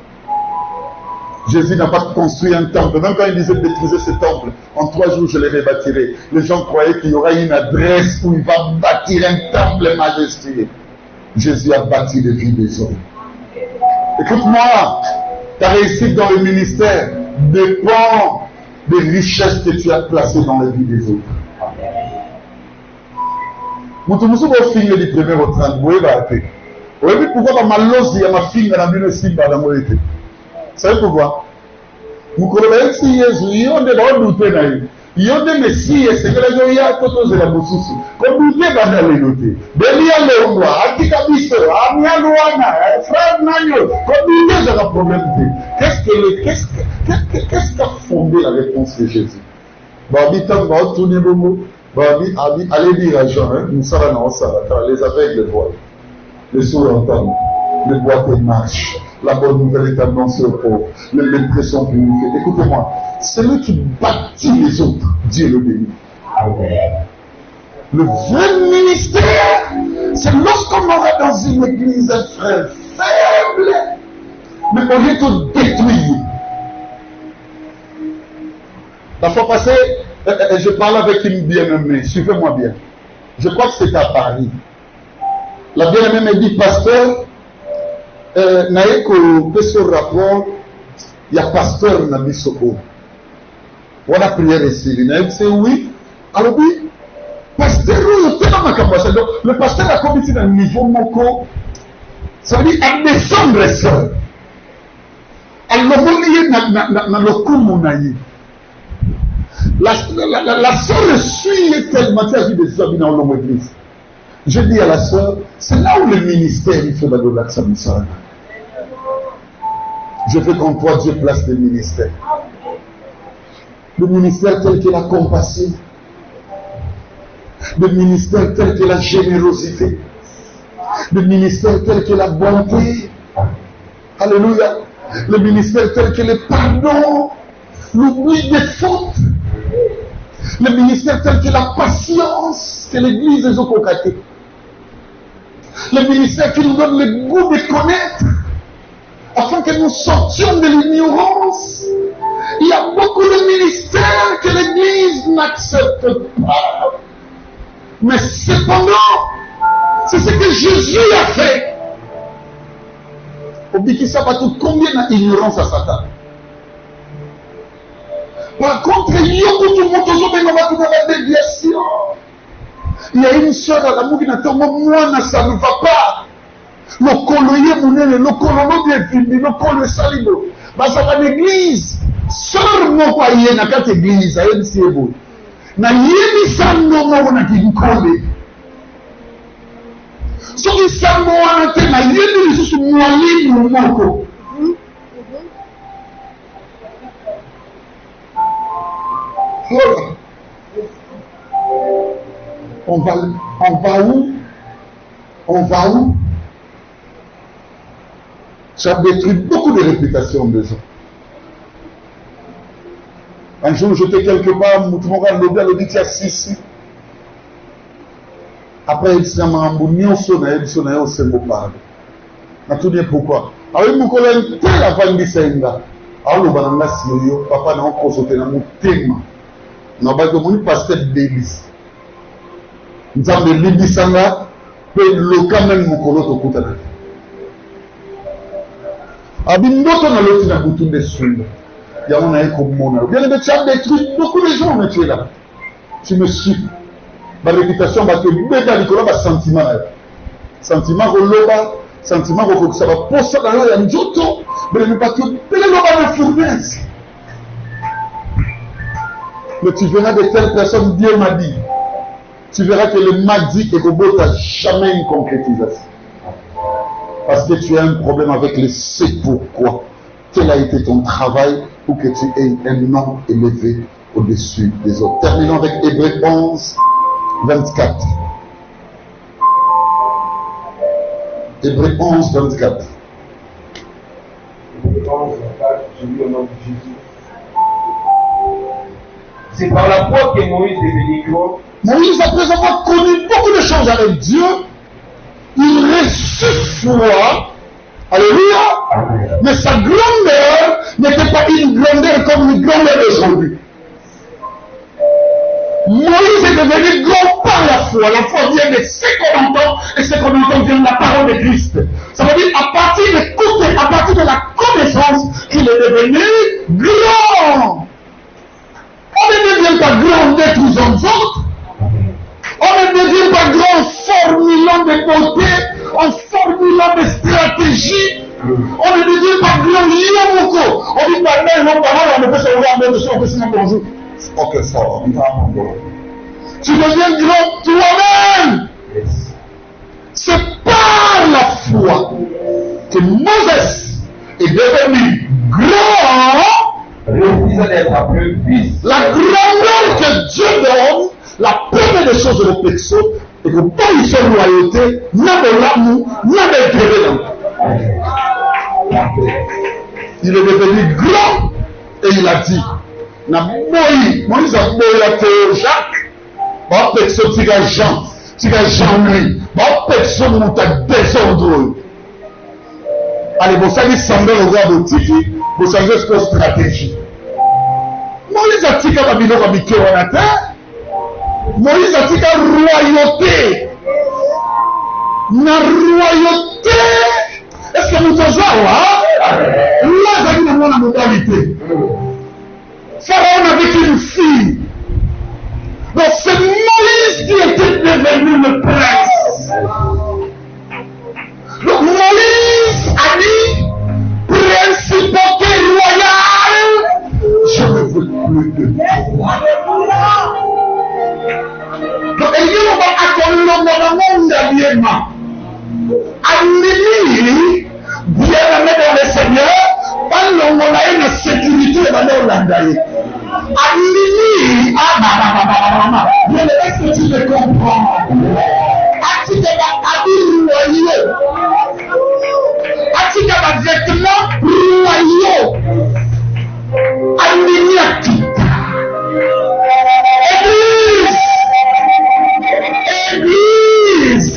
Jésus n'a pas construit un temple. Même quand il disait détruisez ce temple, en 3 jours je le rebâtirai. Les gens croyaient qu'il y aurait une adresse où il va bâtir un temple majestueux. Jésus a bâti les vies des hommes. Écoute-moi, ta réussite dans le ministère dépend des richesses que tu as placées dans la vie des autres. Mutumu va finir du 1er au 30. Vous voyez pourquoi ma losse dit à ma fille dans la Vous savez pourquoi? mukolo bayebisi yesu yo nde baodute na ye yo nde mesiya esengelaki oya totozela mosusu kodute banda lelo te beli alongwa atika biso amialu wana frère nanyo kodute ezaka problème te. Qu'est-ce qu'a fondé la réponse de Jésus? Babi tant baotourne bongo babi allez dire à Jean musala na osala les aveugles voient, les sourds entendent, les boiteux marchent. La bonne nouvelle est annoncée aux pauvres. Les lépreux sont purifiés. Écoutez-moi, celui qui bâtit les autres, Dieu le bénit. Amen. Le vrai ministère, c'est lorsqu'on aura dans une église un frère faible, mais au lieu de détruire. La fois passée, je parlais avec une bien-aimée, suivez-moi bien. Je crois que c'était à Paris. La bien-aimée m'a dit, pasteur, naye kopesa rapport ya pasteur na biso oyo wana prière esili nayebise oui alobi pasteur oyo tena makambo ya donc le pasteur akomisi na niveau moko ça veut dire adescendre sœur aloboli ye na lokumu na ye la sœur suit ye tellement tia vie des hommes dans l'homme église. Je dis à la sœur, c'est là où le ministère il faut d'abord que ça me soit. Je veux qu'en toi Dieu place le ministère. Le ministère tel que la compassion. Le ministère tel que la générosité. Le ministère tel que la bonté. Alléluia. Le ministère tel que le pardon. L'oubli des fautes. Le ministère tel que la patience. Que l'église est au cocaté. Le ministère qui nous donne le goût de connaître. Afin que nous sortions de l'ignorance. Il y a beaucoup de ministères que l'Église n'accepte pas. Mais cependant, c'est ce que Jésus a fait. Au Bikissa Batou, combien d'ignorance à Satan? Par contre, il y a une déviation. Il y a une soeur à l'amour qui n'a pas moi, ça ne va pas. Le coloyer monene, le colono de fini, le colo salibo. Basa ka l'église, sœur moko aye na kati église, aye msiebo. Na yemi sando moko na kinkonde. So ki sando wana te na yemi lisusu mwalimu moko. Voilà. On va où? On va où? Ça détruit beaucoup de réputations des gens. Un jour, j'étais quelque part, Moutoumora Lobia le dit, il y a 6. Après, il s'est dit, il s'est dit, tout dit pourquoi. Alors, il m'a dit, tel avant de s'engager. Alors, le banana sérieux, papa n'a pas sauté dans mon thème. N'a pas de mon pasteur délice. Nous avons des libisanga, puis le camen mukolo to kutana. Abindoto na loti na butu de swing. Ya on a écomona. Bien le tu as détruit beaucoup de gens, mais tu es là. Tu me suis. Ma réputation va te bêta Nicolas va sentiment. Sentiment loba, sentiment que ça va poser dans la njoto, mais ne pas que le loba de fournaise. Mais tu verras de telles personnes, Dieu m'a dit. Tu verras que le Madi et Robot n'a jamais une concrétisation. Parce que tu as un problème avec le c'est pourquoi. Quel a été ton travail pour que tu aies un nom élevé au-dessus des autres. Terminons avec Hébreux 11, 24. Hébreux 11, 24. Je lis au nom de Jésus. C'est par la foi que Moïse est devenu grand. Moïse, après avoir connu beaucoup de choses avec Dieu, il reçut foi. Alléluia. Mais sa grandeur n'était pas une grandeur comme une grandeur d'aujourd'hui. Moïse est devenu grand par la foi. La foi vient de ce qu'on entend, et ce qu'on entend vient de la parole de Christ. Ça veut dire à partir de l'écoute, à partir de la connaissance, qu'il est devenu grand. On ne devient pas grand d'être aux hommes autres. On ne devient pas grand en formulant des beautés, en formulant des stratégies. On ne devient pas grand yomoko. On dit pas même, on ne peut bonjour. Ok, fort, on va prendre. Tu deviens grand toi-même. C'est par la foi que Moses est devenu grand. La grandeur que Dieu donne, la première des choses de la personne, et que pas une seule loyauté, n'a de l'amour, n'a de dévélation. Il est devenu grand et il a dit, Moïse a dit Jacques, pas personne qui a Jean, qui a Jean-Louis, pas personne qui a désordre. Allez, vous savez, sembler au roi de Tiki, vous savez ce que c'est stratégie. Moïse a dit qu'il y a un terre. Moïse a dit qu'il y a une royauté. La royauté. Est-ce que nous avons là, il y a une modalité. Pharaon avait une fille. Donc c'est Moïse qui était devenu le prince. Donc Moïse a dit, principauté royale, je ne veux plus de toi. Donc il y a un monde d'habillement. Amélie, bien aimé dans le Seigneur, on a une sécurité dans l'Hollandais. Amélie, mais est-ce que tu me comprends? Atika va vêtements royaux. Amélie Atika. Église,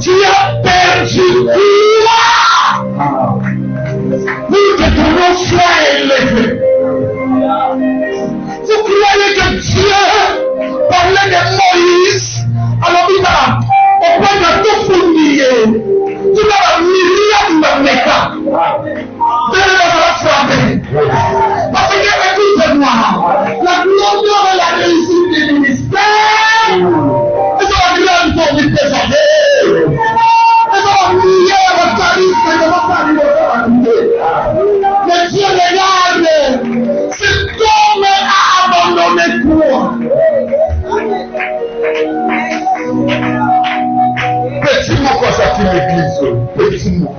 tu as perdu quoi pour que ton nom soit élevé. Vous croyez que Dieu parlait de Moïse, alors il va au point de tout fournir. Tu vas Myriam Mameka. Dieu va frapper. Parce que écoute-moi, la gloire et la réussite du ministère, ils sont la grande forme des années. Ils sont milliers de charisme de votre famille. Mais Dieu regarde, cet homme a abandonné quoi? Petit mot quoi ça qui l'église, petit mot.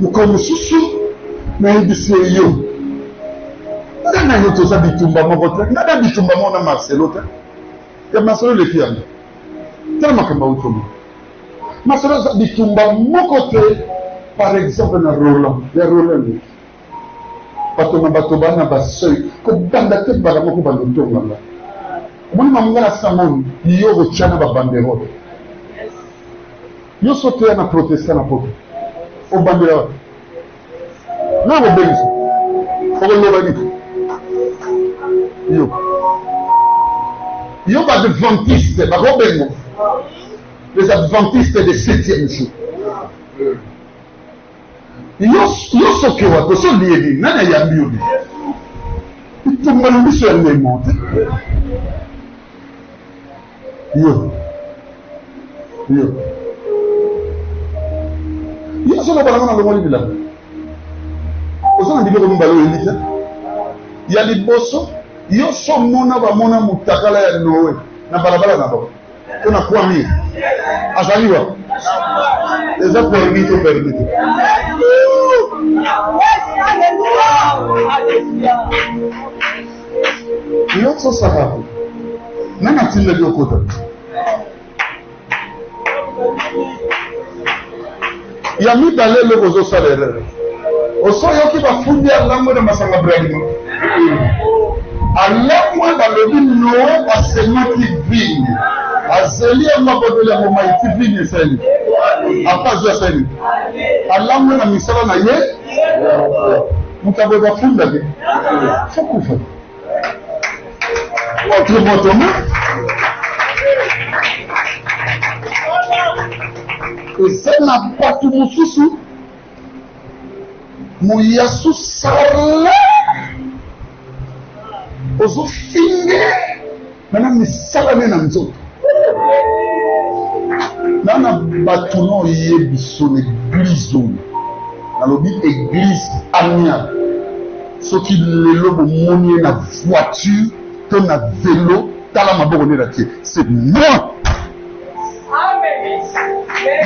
Nous connaissons sous, mais il dit c'est yo. Nana yoto sa bitumba moko te. Nana bitumba mo na Marcelo te. Ya Marcelo le fiam. Tellement que mautomo. Marcelo sa bitumba moko te. Par exemple na Roland, ya Roland. Bato na bato bana ba seuil ko banda te bala moko bando tonga. Moni mamungala samon yo go chana ba bandero. Yo sote na protestant na poto. O bandera. Na go benzo. O go lobani. Yo adventistes, les adventistes de 7e jour. Yo soke wato so liye nana ya mbio. Itumba mbiso ya monte. Yo so na balanga na lomoli bila. Osana ndiko mbalo elita. Ya liboso yo so mona ba mona mutakala ya Noé na balabala na bo tona kwa mi azaliwa eza permito yo so sababu nana tinde yo kota ya mi balele kozo salere oso yo ki ba fundi alango de masanga brandi alamwe balobi Noé basemaki vigne azeli amabodoli yango maiti vigne esali apazwa esali alamwe na misala na ye moto aboye bafundaki fokufa otremotoma eza na bato mosusu moyasu sarle ozofinge nana misala ne na nzoto nana bato na oyebiso na eglise oyo nalobi eglise amiable Ce qui lelo bomoni na voiture, que na vélo, tala maboko ne la c'est moi.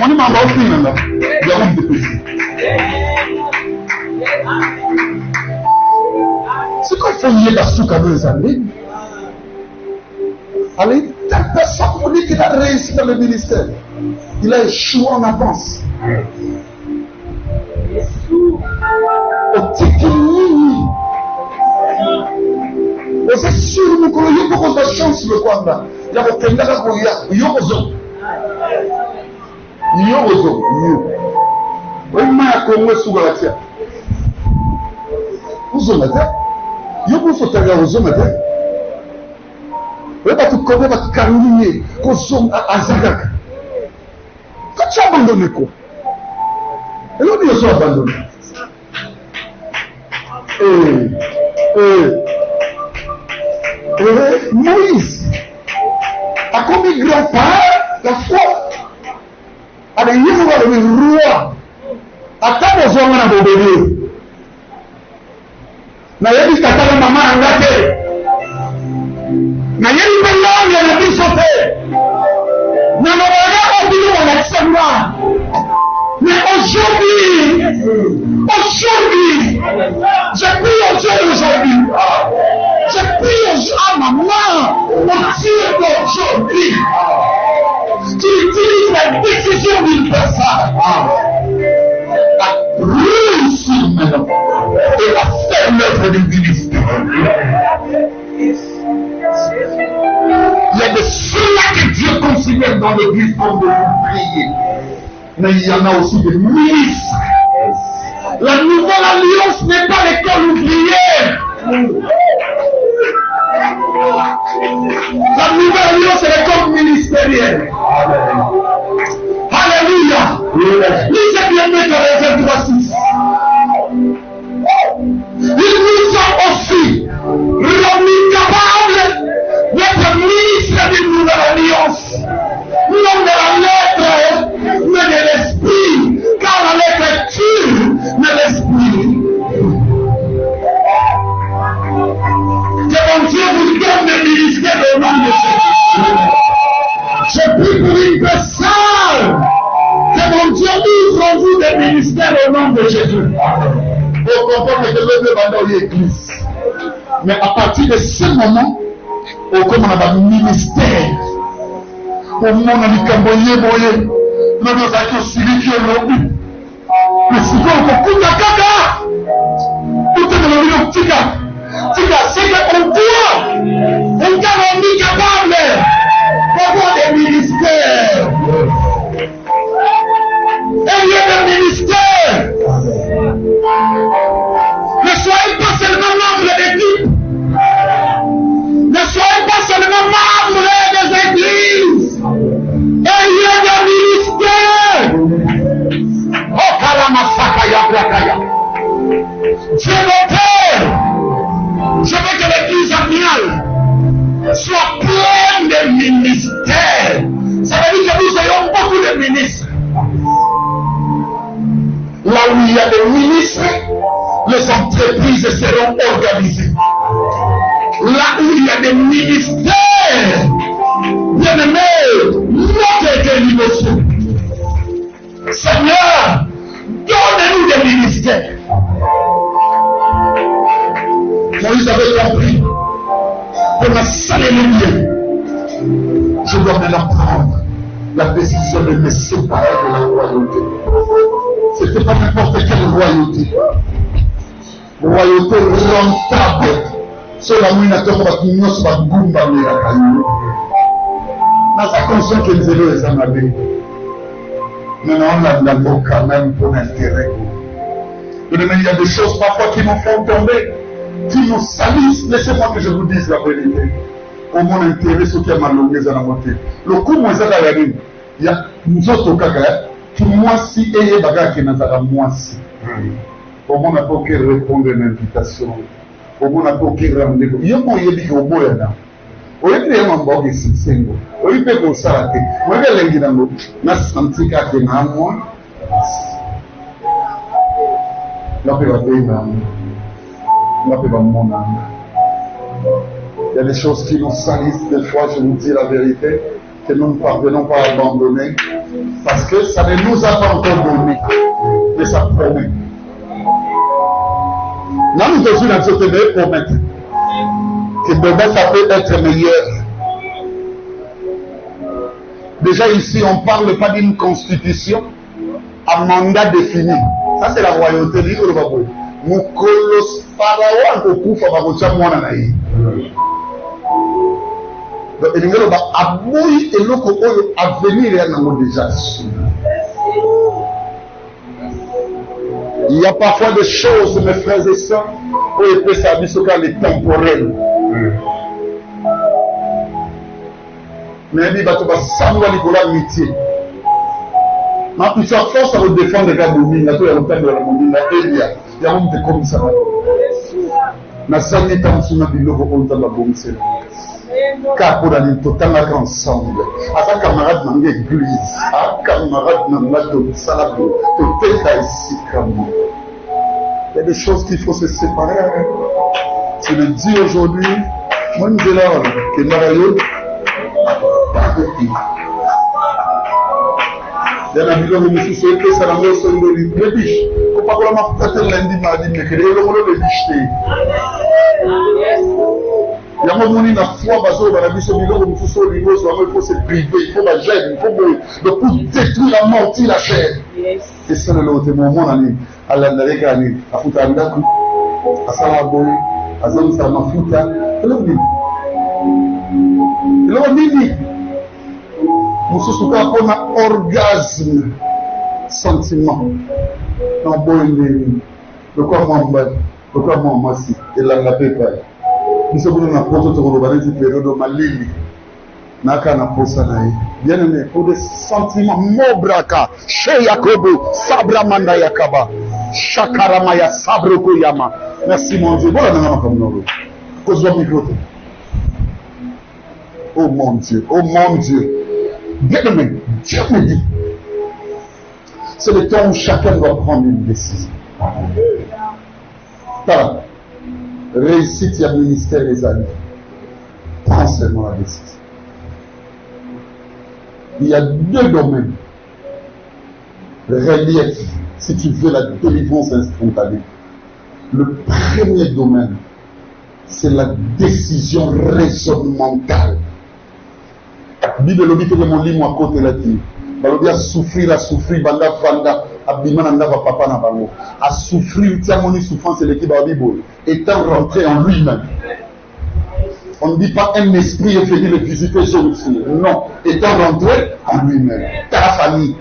Mon nom m'a offert là. Il y a un député. C'est quoi faut y la souka dans les années? Allez, telle personne vous dit qu'il a réussi dans le ministère. Il a échoué en avance. Au tikini. Vous êtes sûr que vous avez beaucoup de chance le Rwanda. Il y a beaucoup de gens qui ont Yozo, oui, ma Congo sous la terre. Vous en avez? Yozo faut aller aux hommes. Oui, parce que quand on va cariner, qu'on somme à Zagak. Quand tu as abandonné quoi? Et l'autre, ils sont abandonnés. Moïse a commis grand-père la foi. Avec lui, vous avez le roi. Attends, vous avez un bébé. Na yebi kata mama angate. Na yebi bella ya na bisote. Na mama obili wa nasema. Mais aujourd'hui, je prie au Dieu aujourd'hui. Je prie au Dieu à maman, au Dieu d'aujourd'hui. Tu utilises la décision d'une personne à réussir maintenant et à faire l'œuvre du ministère. Il y a des ceux-là que Dieu considère dans l'église comme de prier. Mais il y en a aussi des ministres. La nouvelle alliance n'est pas l'école ouvrière. La nouvelle alliance est l'école ministérielle. Alléluia. Lisez bien mes Corinthiens 3:6. Ils nous ont aussi rendus capables d'être ministres d'une nouvelle alliance. Non de la lettre, mais de l'esprit. Car la lettre tue, mais l'esprit. Que mon Dieu vous donne le ministère au nom de Jésus. Je prie pour une personne. Que mon Dieu ouvre en vous des ministères au nom de Jésus. Vous comprenez que le bandit est l'église. Mais à partir de ce moment, on commence à avoir un ministère. Au moment où on a dit nous avons aussi dit que l'on mais si vous avez un caca, tout est dans le tika. Tika, c'est qu'on doit. On est capable d'avoir des ministères. Et il y a des ministères. Ne soyez pas seulement membre d'équipe. Ne soyez pas seulement membre des églises. Et il y a des ministères. Oh, Kalamasaka Yabrakaya. Dieu mon Père, je veux que l'église amiale soit pleine de ministères. Ça veut dire que nous ayons beaucoup de ministres. Là où il y a des ministres, les entreprises seront organisées. Là où il y a des ministères, bien-aimés, notre élimination. Seigneur, donne-nous des ministères. Moïse avait compris que ma salle je dois maintenant prendre la décision de me séparer de la royauté. Ce n'était pas n'importe quelle royauté. Royauté rentable. Sur la mouine à toi, on va finir sur la goumba, mais la caillou. Dans sa conscience que les élèves les amadés. Maintenant, on a d'abord quand même pour l'intérêt. Il y a des choses parfois qui nous font tomber, qui nous salissent. Laissez-moi que je vous dise la vérité. Au mon intérêt, ce qui est malheureux à la moitié. Le coup, moi, ça va y il y a nous autres caca, qui moi si et bagarre qui n'a pas moi si. Au moins, on n'a pas qu'à répondre à l'invitation. Au moins, on n'a pas qu'à rendez-vous. Il y a un moyen de dire au bout là. Au lieu de dire un bug ici, c'est un au lieu de dire ça, moi, je vais l'enguer na senti qu'à te na moi. La paix va payer na moi. Il y a des choses qui nous salissent, des fois, je vous dis la vérité, que nous ne parvenons pas à abandonner, parce que ça ne nous a pas encore donné, mais ça promet. Là, nous devons nous promettre que demain, ça peut être meilleur. Déjà ici, on ne parle pas d'une constitution à mandat défini. Ça, c'est la royauté. Moukolos pharaon okufa bakotia mwana na ye. Donc elingelo ba aboyi eloko oyo avenir ya nango déjà. Il y a parfois des choses, mes frères et sœurs, où il peut servir ce cas les temporels. Mais il va te faire sangwa Nicolas Mitié. Ma puissance force à vous défendre les gars de Moumina, tout le temps de la Moumina, Elia. Il y a un homme comme ça. Na sangi tansuna biloko onza la bomse. Car pour aller totalement ensemble. À sa camarade dans l'église, à camarade dans la salabo, peut-être ici comme. Il y a des choses qu'il faut se séparer. Je le dis aujourd'hui, moi je dis là que Mario pas de qui. Il y a un million de soucis que ça n'a pas son nom de biche. Faut pas que l'on fasse lundi, mardi, mercredi, le biche. Il y a un moment où il y a foi, parce que la mission de l'homme, il faut se priver, il faut la gêne, il faut pour détruire la mort, la chair. C'est ça le lot, c'est mon moment à l'Amérique, à Foutandaku, à Salabo, à Zone Samafuta, et l'homme dit. L'homme dit. Nous sommes pour un orgasme, sentiment. Non, bon, le corps m'emballe, le corps m'embasse, et la paix pas. Nous sommes dans un prototype de Malili. Bien aimé, pour des sentiments, Mobraka, Sheyakobo, Sabramanda Yakaba, Shakaramaya, Sabroko Yama. Merci mon Dieu. Voilà, nous comme nous. Cause micro. Oh mon Dieu, oh mon Dieu. Bien aimé, Dieu me dit, c'est le temps où chacun doit prendre une décision. Voilà. Réussite, il y a ministère des amis. Prends seulement la décision. Il y a deux domaines. Relief, si tu veux la délivrance instantanée. Le premier domaine, c'est la décision raisonnementale. Bible lobi que mon lit moi côté là-dessus. Balobi a souffrir, banda vanda, abimana ndava papa na bango. A souffrir, tiens mon souffrance c'est l'équipe de Bible. Étant rentré en lui-même. On ne dit pas un esprit est venu le visiter Jésus. Non, étant rentré en lui-même. T'as la famille.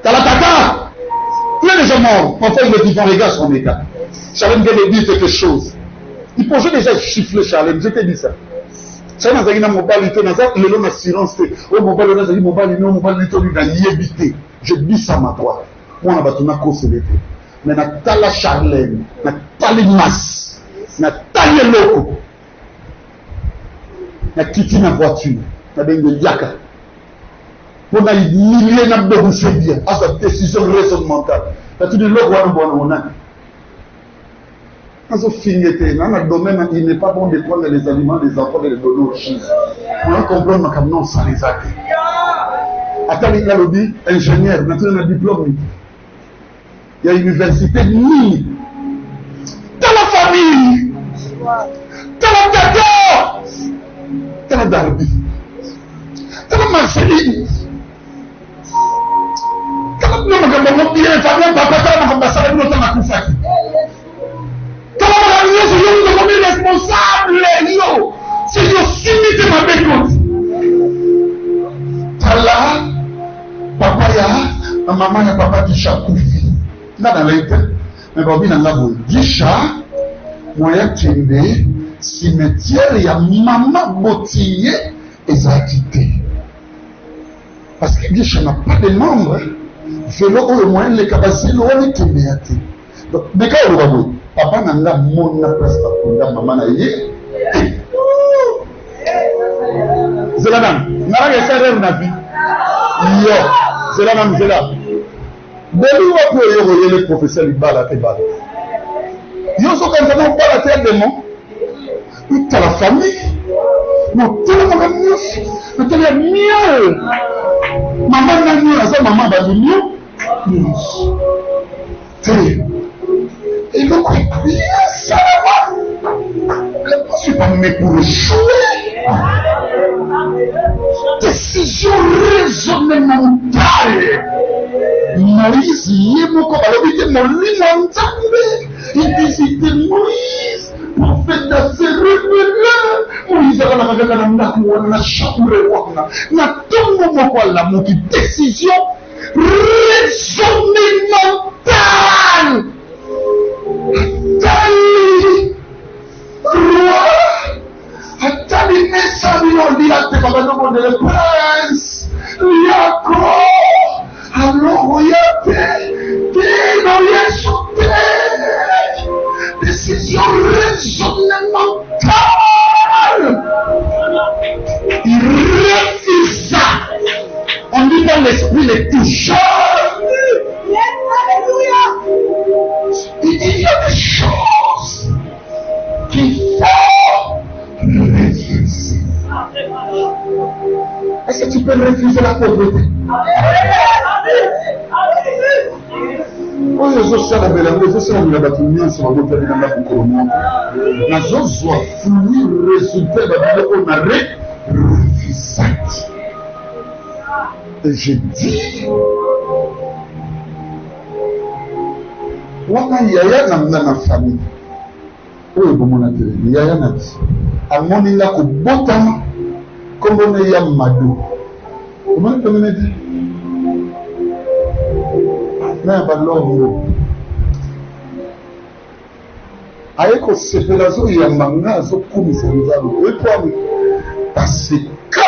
T'as la tata. Tu es déjà mort. Enfin, il est vivant, les gars sont des gars. Charlène vient de dire quelque chose. Il peut déjà chiffler Charlène, je t'ai dit ça. Charlène a dit que mobile, le long d'assurance, oh mobile, on a dit mobile, non, mobile, on a yébité. Je dis ça ma toi. On a battu ma cause de l'été. Mais na tala Charlène, na tali masse, na tali loco. Na quitté ma voiture, na bengue yaka. Pour na milliers na besoin c'est bien. À sa décision raisonnementale. T'as tout de l'eau on a. Quand on finit, dans le domaine, il n'est pas bon de prendre les aliments des enfants et les donner aux chiens. On a compris que non, ça les a fait. Attends, il y a lobby, ingénieur, maintenant il a un diplôme. Il y a une université ni. Dans la famille, dans la tata, dans la Darby, dans la Marceline. Quand on a bien, famille, papa, on va passer le temps à Koufaki. Responsable, c'est yo simité ma bécote. Tala, papa ya, maman ya papa qui chakoufi. Là dans l'état, mais babi n'a pas disha, moyen kende, cimetière ya maman botillé et quitté. Parce que disha n'a pas de membres. Vélo au moyen les capacités, l'on est kende. Donc, mais quand on va papa n'a mon presque pour maman na yé. C'est la même. N'a pas essayé de nabi. Yo, c'est la même, c'est là. Dès que vous pouvez le professeur Ibala Tebal. Yo so quand on parle à terre démon. Tu as la famille. Non, tellement mieux. Tu as mieux. Maman n'a mieux, ça maman va mieux. Et donc, ça va. Je ne suis pas mais pour jouer. Décision raisonnementale. Moïse, il dit Moïse, prophète d'Assérémela. Moïse a la chambre. Na tout moment quoi la décision raisonnementale. Roi. Attali message on dit à tes parents de le prince. Yako. Alors regardez. Décision raisonnementale. Il refusa. On dit dans l'esprit les toucheurs. Il dit il y a des choses qu'il faut refuser. Est-ce que tu peux refuser la pauvreté? Oyo ezosala belango ezosala bato nyonso babotali nanga mokolo moko nazozwa flui résultat ya babiloko na refusaki. Et je dis wana yaya na nga na famille oyo bomona telemi yaya na ti amoni nga kobotama kombona ya mado omoni pemene ti na balongo aye kosepela azoyamba nga azokumisa nzambe epoami paseka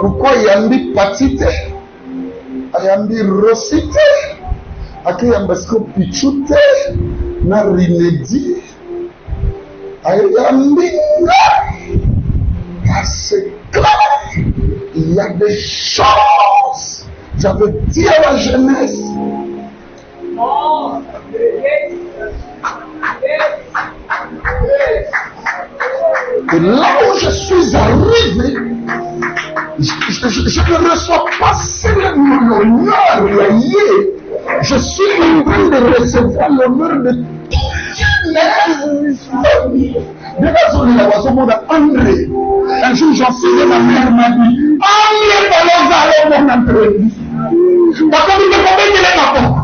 pourkui ayambi pati te ayambi rosi te akeyamba siko pichu te na rinedi ayambi nga paseka il y a des choses. J'avais dit à la jeunesse. Et là où je suis arrivé, je ne reçois pas seulement l'honneur, je suis en train de recevoir l'honneur de toute une famille. André, un jour j'en suis ma mère m'a dit, André, mon entrevue. Parce que vous ne pouvez pas dire ma porte.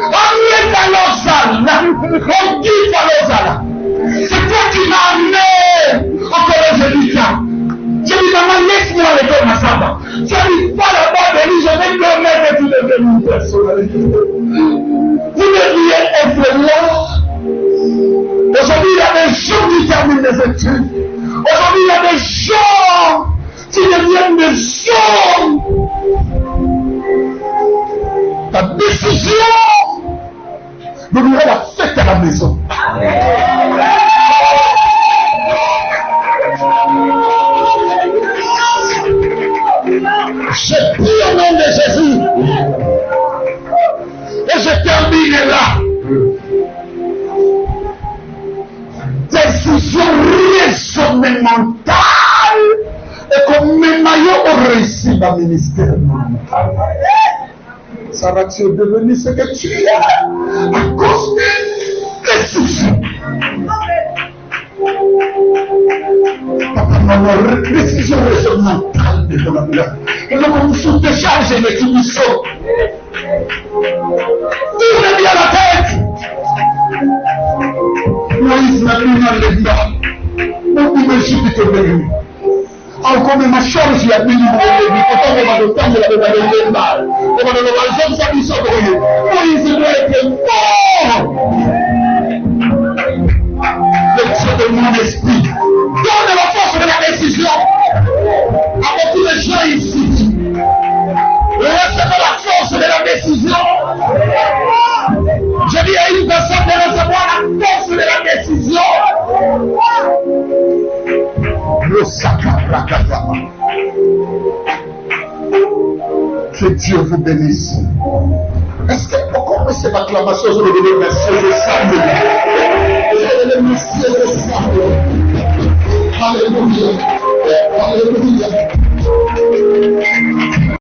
André, c'est toi qui m'as amené encore aujourd'hui. J'ai dit, maman, laisse-moi aller faire ma sabbat. Tu as dit, pas là-bas, je vais te mettre et tu deviens une personnalité. Vous devriez être là. Aujourd'hui, il y a des gens qui terminent des études. Aujourd'hui, il y a des gens qui deviennent des hommes. Ta décision deviendra la fête à la maison. Je prie au nom de Jésus. Et je termine là. Décision raisonnementale et comme mes maillots ont réussi ma ministère. Sarah, tu es devenu ce que tu es à cause d'une décision. Papa, maman, décision raisonnementale de ton amour. Et donc on se décharge les timisos. Tourne bien la tête. Moïse n'a plus dans les bras. On dit mais je te bénis. Encore ma charge, il y a béni pour les vies. Pourtant, on va le temps de la mal. On va le zone ça qui sort. Moïse doit être fort. L'excès de mon esprit. Donne la force de la décision. À beaucoup de gens ici. Recevez la force de la décision. Je dis à une personne de recevoir la force de la décision. Le sacre. Que Dieu vous bénisse. Est-ce que pourquoi cette acclamation sur le délai, merci, je salue. Merci, je salue. Alléluia. Alléluia.